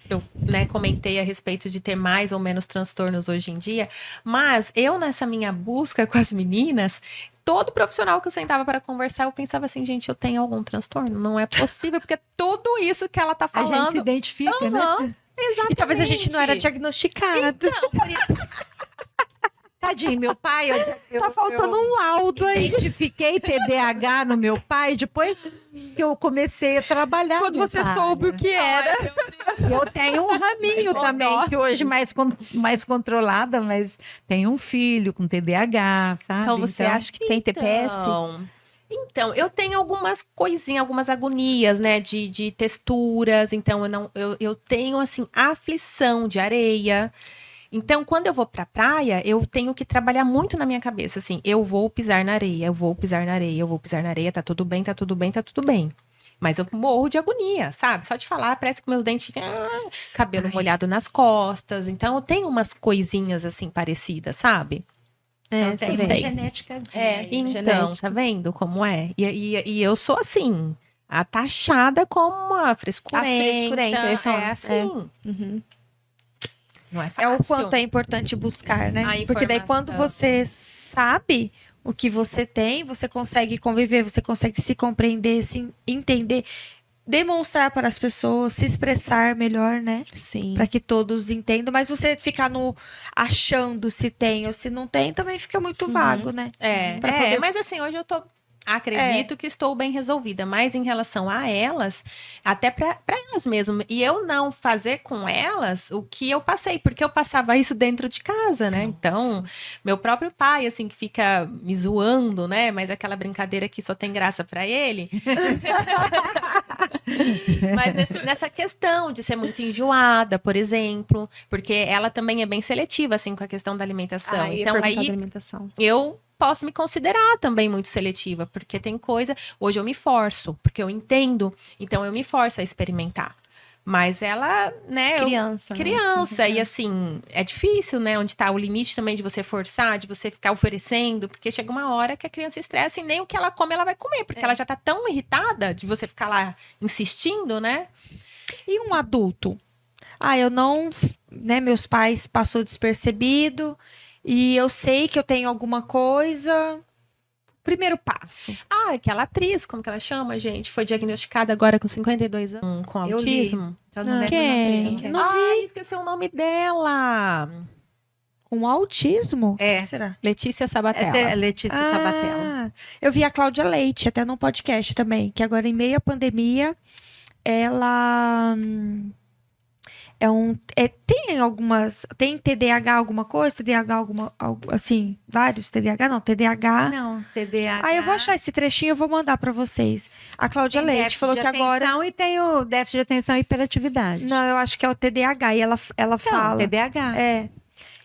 eu comentei a respeito de ter mais ou menos transtornos hoje em dia, mas eu nessa minha busca com as meninas, todo profissional que eu sentava para conversar, eu pensava assim, gente, eu tenho algum transtorno? Não é possível, porque tudo isso que ela tá A gente se falando... identifica, né? Aham, exatamente. e talvez a gente não era diagnosticado. Então, por isso... Tadinho, meu pai, Tá faltando um laudo aí. identifiquei TDAH no meu pai depois que eu comecei a trabalhar. Quando você nessa soube o área. que era. Eu tenho um raminho também, que hoje mais controlada, mas tenho um filho com TDAH, sabe? Então, você acha que tem TPS? Então, eu tenho algumas coisinhas, algumas agonias, né, de texturas. Então, eu tenho, assim, aflição de areia. Então, quando eu vou pra praia, eu tenho que trabalhar muito na minha cabeça, assim, eu vou pisar na areia, eu vou pisar na areia, eu vou pisar na areia, tá tudo bem, tá tudo bem, tá tudo bem. Mas eu morro de agonia, sabe? Só de falar, parece que meus dentes ficam... cabelo molhado nas costas. Então, eu tenho umas coisinhas, assim, parecidas, sabe? Então, tem você uma vê. genética. Então, genética. tá vendo como é? E eu sou assim, taxada como uma frescurenta. A frescurenta, eu ia falar. É assim. Uhum. Não é É fácil. o quanto é importante buscar, né? A Porque daí quando informação. você sabe o que você tem, você consegue conviver, você consegue se compreender, se entender, demonstrar para as pessoas, se expressar melhor, né? Sim. Para que todos entendam. Mas você ficar achando se tem ou se não tem, também fica muito vago, né? Pra poder- Mas assim, hoje eu acredito que estou bem resolvida, mas em relação a elas, até para elas mesmas, e eu não fazer com elas o que eu passei, porque eu passava isso dentro de casa, né? Então, meu próprio pai, assim, que fica me zoando, né? Mas aquela brincadeira que só tem graça para ele. Mas nessa questão de ser muito enjoada, por exemplo, porque ela também é bem seletiva, assim, com a questão da alimentação. Aí, Então, aí alimentação. eu posso me considerar também muito seletiva, porque tem coisa. Hoje eu me forço, porque eu entendo, então eu me forço a experimentar. Mas ela, né? Criança, né? Criança, e assim, é difícil, né? Onde tá o limite também de você forçar, de você ficar oferecendo, porque chega uma hora que a criança estressa e nem o que ela come ela vai comer, porque ela já tá tão irritada de você ficar lá insistindo, né? E um adulto? Eu não, né, meus pais passou despercebido e eu sei que eu tenho alguma coisa. Primeiro passo. Aquela atriz, como que ela chama, gente? Foi diagnosticada agora com 52 anos com Eu li. autismo. Eu não lembro, Quem? não sei quem é. Não esqueci o nome dela. Com autismo? É. Será? Letícia Sabatella. Essa é Letícia Sabatella. Eu vi a Cláudia Leite, até num podcast também, que agora em meio à pandemia, Tem algumas. Tem TDAH alguma coisa? TDAH assim, vários TDAH? Não, TDAH. Não, TDAH. Ah, eu vou achar esse trechinho e eu vou mandar pra vocês. A Cláudia Tem Leite falou que déficit de agora. atenção e tem o déficit de atenção e hiperatividade. Não, eu acho que é o TDAH. E ela Então, fala. TDAH.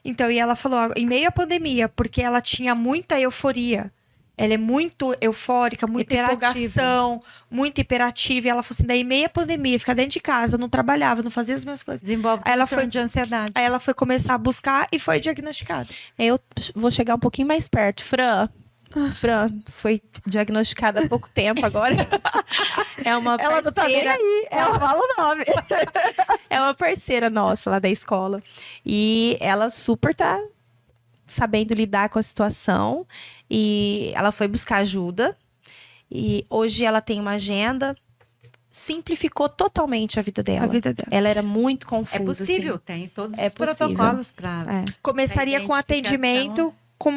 Então, e ela falou, ó, em meio à pandemia, porque ela tinha muita euforia. Ela é muito eufórica, muita Hiperativa. empolgação, muito hiperativa. E ela falou assim, daí meia pandemia, ficar dentro de casa, não trabalhava, não fazia as mesmas coisas. Desenvolve Aí ela transtorno foi- de ansiedade. Aí ela foi começar a buscar e foi diagnosticada. Eu vou chegar um pouquinho mais perto. Fran foi diagnosticada há pouco tempo agora. É uma Ela não tá nem parceira. aí, ela fala o nome. É uma parceira nossa lá da escola. E ela super tá sabendo lidar com a situação. E ela foi buscar ajuda. E hoje ela tem uma agenda. Simplificou totalmente a vida dela. A vida dela. Ela era muito confusa. É possível, assim. tem todos É os possível. protocolos para. É. Começaria com identificação. atendimento com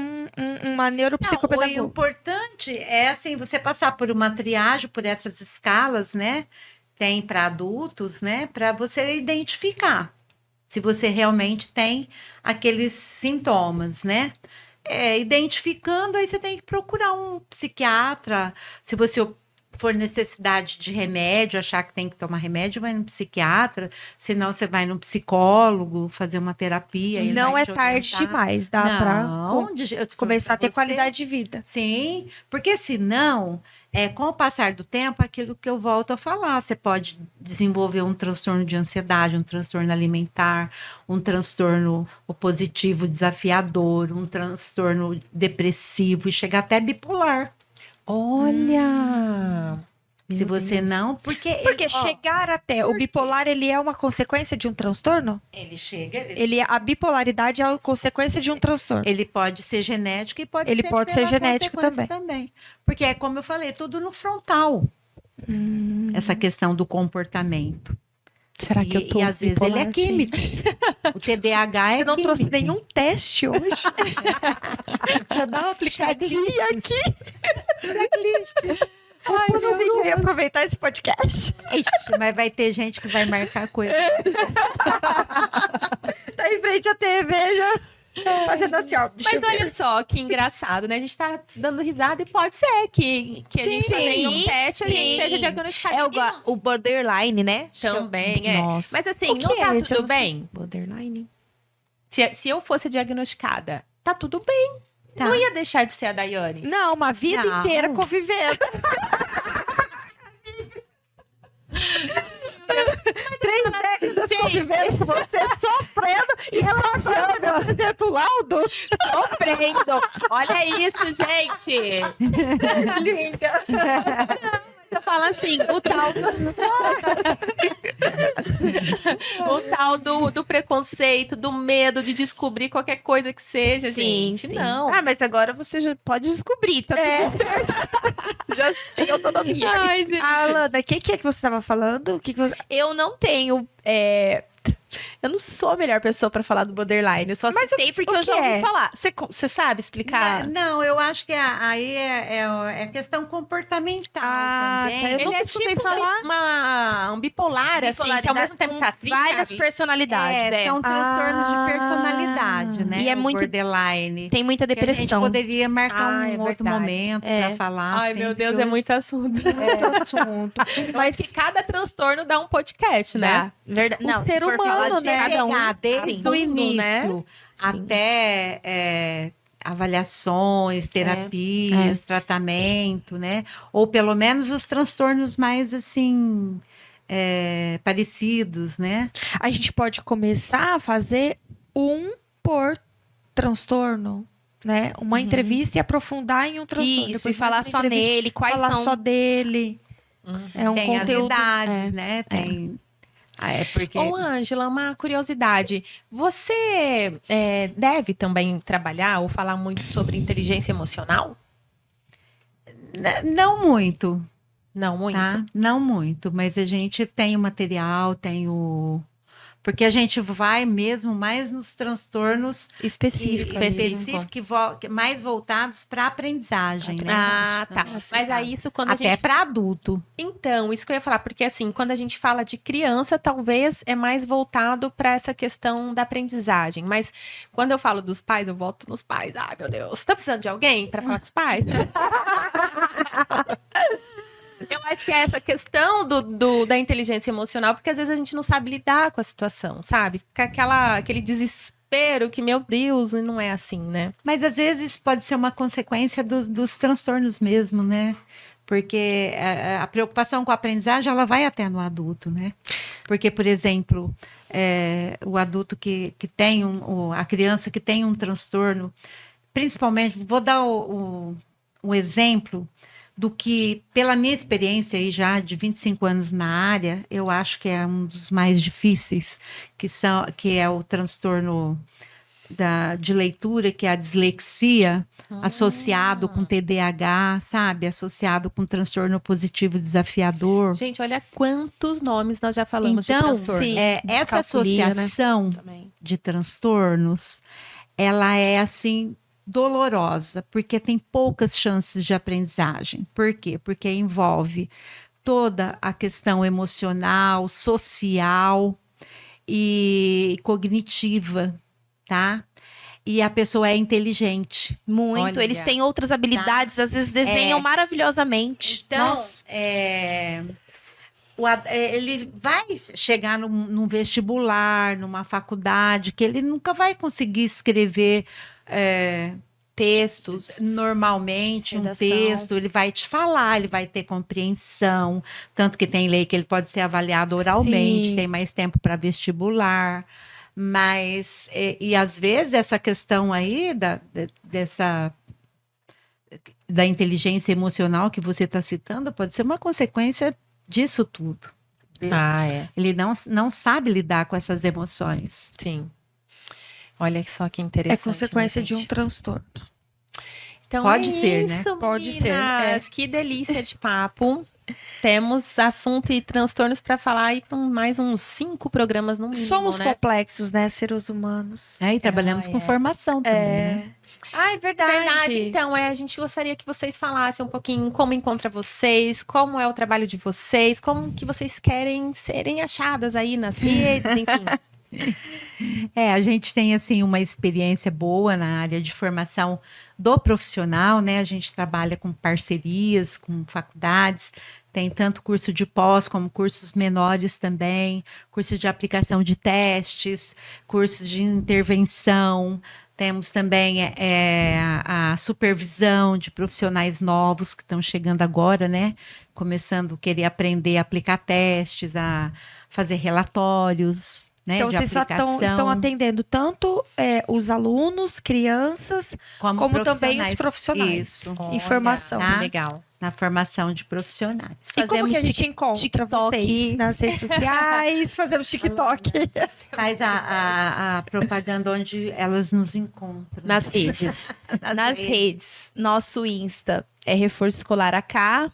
uma O neuropsicopedagoga. importante é assim, você passar por uma triagem, por essas escalas, né? Tem para adultos, né? Para você identificar se você realmente tem aqueles sintomas, né? Identificando, aí você tem que procurar um psiquiatra. Se você for necessidade de remédio, achar que tem que tomar remédio, vai no psiquiatra. Senão, você vai no psicólogo, fazer uma terapia. ele Não vai é te tarde orientar. demais, dá pra Não, começar a ter você- qualidade de vida. Sim, porque senão, com o passar do tempo, aquilo que eu volto a falar, você pode desenvolver um transtorno de ansiedade, um transtorno alimentar, um transtorno opositivo desafiador, um transtorno depressivo e chegar até bipolar. Olha! Se Meu você Deus. não, porque Porque ó, chegar até o bipolar, ele é uma consequência de um transtorno? ele chega, A bipolaridade é a consequência de um transtorno. ele pode ser genético e pode Ele ser pode ser pela genético consequência também. Porque é como eu falei, tudo no frontal. Essa questão do comportamento. Será que eu tô E às vezes ele é bipolar, químico. O TDAH é Você não químico. trouxe nenhum teste hoje? Pra dar uma aplicadinha aqui. Ai, eu não sei que eu ia aproveitar esse podcast. Ixi, mas vai ter gente que vai marcar coisa. Tá em frente à TV já. Fazendo assim, ó. Mas olha só que engraçado, né? A gente tá dando risada e pode ser que a gente fazendo um teste e a gente sim. seja diagnosticado. É Ninguém- o borderline, né? Também, é. Nossa. Mas assim, O que não tá é esse? Eu tudo não sei. bem? Borderline. Se eu fosse diagnosticada, tá tudo bem. Tá. Não ia deixar de ser a Daiane. Não, uma vida Não. inteira convivendo. 3 décadas convivendo com você, sofrendo e elogiando. Eu apresento o laudo. Sofrendo. Olha isso, gente. Linda. Eu falo assim, o tal do preconceito, do medo de descobrir qualquer coisa que seja, gente. Não. Ah, mas agora você já pode descobrir, tá tudo certo. Já tem autonomia. Ai, gente. Alana, o que é que você estava falando? O que você... Eu não tenho. Eu não sou a melhor pessoa pra falar do borderline. Eu só Mas citei porque o eu já que ouvi é? falar. Você sabe explicar? Não, eu acho que aí é questão comportamental também. tá. Eu Ele nunca é escutei tipo um bipolar, assim, que ao mesmo tempo tá triste. várias sabe? personalidades. São transtornos Ah. de personalidade, né? E é o muito- borderline. Tem muita Que a gente depressão. poderia marcar Ah, é um outro verdade. momento É. para falar. Ai, assim, meu Deus, porque é hoje- muito assunto. Muito assunto. Mas que cada transtorno dá um podcast, né? Dá. Verdade. O Não, ser se for falar humano, de né? cada um, Pegar desde sim. o Tudo, início né? até avaliações, terapias, tratamento, né? Ou pelo menos os transtornos mais assim parecidos, né? A gente pode começar a fazer um por transtorno, né? Uma entrevista e aprofundar em um transtorno. Isso, Depois e falar mais uma só entrevista, nele, quais falar são... só dele. É um Tem conteúdo. as idades, né? Tem. Porque Ô, Ângela, uma curiosidade. Você deve também trabalhar ou falar muito sobre inteligência emocional? não muito, Não, muito. tá? Não muito, mas a gente tem o material, tem o. Porque a gente vai mesmo mais nos transtornos Específico. mais voltados para aprendizagem, né, Ah, gente? tá. No nosso Mas aí caso. isso quando a Até gente... para adulto. Então, isso que eu ia falar, porque assim, quando a gente fala de criança, talvez é mais voltado para essa questão da aprendizagem. Mas quando eu falo dos pais, eu volto nos pais. Ai, meu Deus, tá precisando de alguém para falar com os pais? Eu acho que é essa questão da inteligência emocional, porque às vezes a gente não sabe lidar com a situação, sabe? Fica aquele desespero que, meu Deus, e não é assim, né? Mas às vezes pode ser uma consequência dos transtornos mesmo, né? Porque a preocupação com a aprendizagem, ela vai até no adulto, né? Porque, por exemplo, o adulto que tem a criança que tem um transtorno, principalmente, vou dar o exemplo do que, pela minha experiência aí já de 25 anos na área, eu acho que é um dos mais difíceis, que é o transtorno de leitura, que é a dislexia, associado com TDAH, sabe? Associado com transtorno positivo desafiador. Gente, olha quantos nomes nós já falamos de Então, transtorno. essa Descalculia, né? associação Também. de transtornos, ela é assim dolorosa, porque tem poucas chances de aprendizagem. Por quê? Porque envolve toda a questão emocional, social e cognitiva, tá? E a pessoa é inteligente. Muito. Olha. Eles têm outras habilidades, às vezes desenham maravilhosamente. Então, Nossa. Ele vai chegar num vestibular, numa faculdade, que ele nunca vai conseguir escrever Textos. normalmente Redação. um texto, ele vai te falar, ele vai ter compreensão, tanto que tem lei que ele pode ser avaliado oralmente, Sim. tem mais tempo para vestibular, mas e às vezes essa questão aí da inteligência emocional que você está citando pode ser uma consequência disso tudo. Ah, é. Ele não sabe lidar com essas emoções. Sim. Olha só que É interessante. consequência né, de um gente? transtorno. Então Pode é ser, né? isso, Pode ser, meninas. Que delícia de papo. Temos assunto e transtornos para falar aí por mais uns 5 programas no mínimo, Somos né? complexos, né, seres humanos. E trabalhamos com formação também, né? Ah, é verdade. Verdade. Então, a gente gostaria que vocês falassem um pouquinho como encontra vocês, como é o trabalho de vocês, como que vocês querem serem achadas aí nas redes, enfim. A gente tem assim uma experiência boa na área de formação do profissional, né? A gente trabalha com parcerias, com faculdades, tem tanto curso de pós como cursos menores também, cursos de aplicação de testes, cursos de intervenção. Temos também a supervisão de profissionais novos que estão chegando agora, né? Começando a querer aprender a aplicar testes, a fazer relatórios, né? Então, de vocês só aplicação, estão atendendo tanto os alunos, crianças, como também os profissionais. Isso, Informação. tá? Que legal. Na formação de profissionais. E como que a gente encontra TikTok. vocês nas redes sociais? Fazemos TikTok. Faz a propaganda onde elas nos encontram. Nas redes. Nas redes. Nosso Insta é Reforço Escolar AK.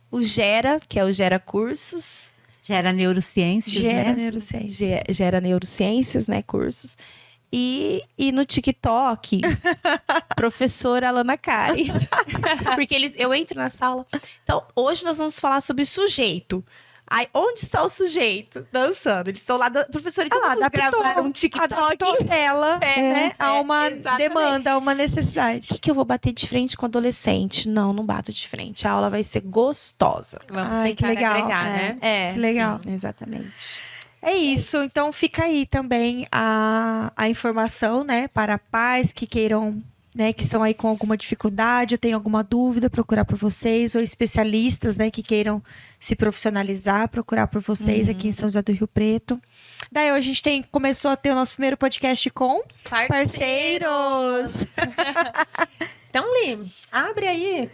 O Gera, que é o Gera Cursos. Gera neurociências, Gera né? neurociências. Gera Neurociências, né? Cursos. E no TikTok, professora Alana Kari. Porque eu entro na sala. Então, hoje nós vamos falar sobre sujeito. Aí, onde está o sujeito? Dançando. Eles estão lá, professora, então vamos gravar um TikTok. Adaptou ela, né? A uma exatamente. demanda, a uma necessidade. O que eu vou bater de frente com adolescente? Não bato de frente. A aula vai ser gostosa. Vamos Ai, que tentar legal. agregar, né? É, Que legal. sim, exatamente. É isso. Então, fica aí também a informação, né? Para pais que queiram, né? Que estão aí com alguma dificuldade, ou tem alguma dúvida, procurar por vocês. Ou especialistas, né? Que queiram se profissionalizar, procurar por vocês aqui em São José do Rio Preto. Daí, hoje a gente começou a ter o nosso primeiro podcast com parceiros. Então, Li, abre aí.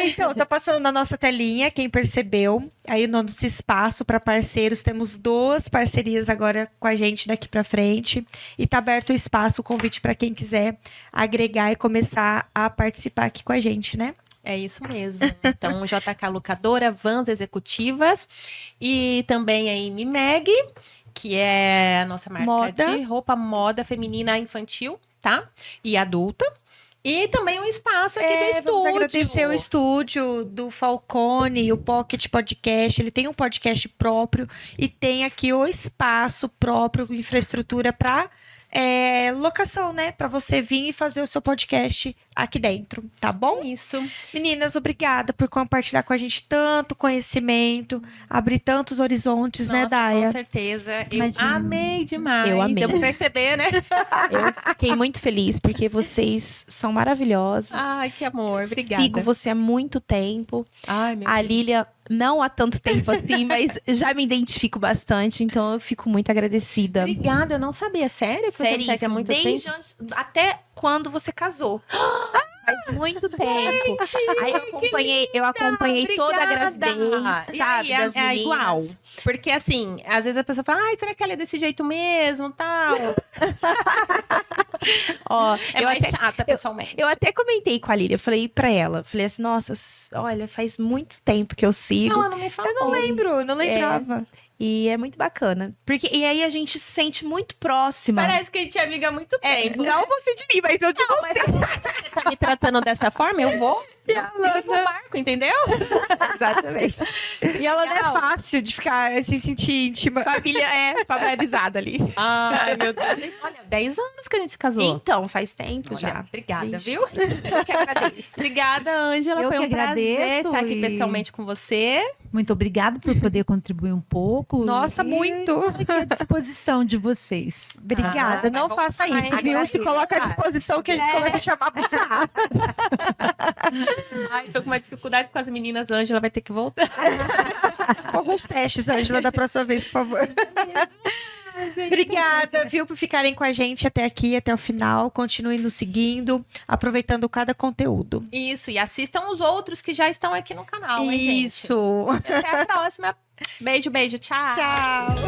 Então, tá passando na nossa telinha, quem percebeu. Aí, no nosso espaço para parceiros, temos 2 parcerias agora com a gente daqui para frente. E tá aberto o espaço, o convite para quem quiser agregar e começar a participar aqui com a gente, né? É isso mesmo. Então, JK Locadora, Vans Executivas e também a MIMEG. que é a nossa marca Moda. de roupa moda feminina infantil, tá? E adulta. E também o espaço aqui do estúdio. Vamos agradecer o estúdio do Falcone, o Pocket Podcast. Ele tem um podcast próprio e tem aqui o espaço próprio, infraestrutura para locação, né? Para você vir e fazer o seu podcast aqui dentro, tá bom? Isso. Meninas, obrigada por compartilhar com a gente tanto conhecimento, abrir tantos horizontes, né, Nossa, Daia? com certeza. Eu Imagina. amei demais. Eu amei. Deu pra perceber, né? Eu fiquei muito feliz porque vocês são maravilhosos. Ai, que amor. Obrigada. Sigo você há muito tempo. Ai, meu A Deus. Lília, não há tanto tempo assim, mas já me identifico bastante, então eu fico muito agradecida. Obrigada, eu não sabia. Sério que você me segue há muito desde tempo? antes, até quando você casou. Faz muito tempo. Aí eu acompanhei toda a gravidez, E sabe, aí, das é meninas. igual. Porque assim, às vezes a pessoa fala, ai, será que ela é desse jeito mesmo, tal? Ó, É eu mais até chata, pessoalmente. Eu até comentei com a Lília, eu falei pra ela, falei assim, nossa, olha, faz muito tempo que eu sigo. Não, ela não me falou. Eu não lembro, eu não lembrava. E é muito bacana. E aí a gente se sente muito próxima. Parece que a gente é amiga há muito tempo. Não você de mim, mas eu de você. Você tá me tratando dessa forma, eu vou. Eu vou no barco, entendeu? Exatamente. E ela não é fácil de ficar se sentir íntima. Família familiarizada ali. Ai, meu Deus. Olha, 10 anos que a gente se casou. Então, faz tempo Olha, já. obrigada, Vixe. viu? Eu que agradeço. Obrigada, Ângela. Eu Foi que um prazer agradeço estar aqui e- pessoalmente com você. Muito obrigada por poder contribuir um pouco. Nossa, E muito. Fique à disposição de vocês. Obrigada, Ah, não vai faça voltar, isso, hein? viu? Se coloca à disposição que a gente começa a chamar pra você. Ai, tô com uma dificuldade com as meninas. A Ângela vai ter que voltar. Com alguns testes, Ângela, da próxima vez, por favor. Obrigada, viu, por ficarem com a gente até aqui, até o final. Continuem nos seguindo, aproveitando cada conteúdo. Isso, e assistam os outros que já estão aqui no canal, hein, gente? Isso. Até a próxima. Beijo, beijo. Tchau. Tchau.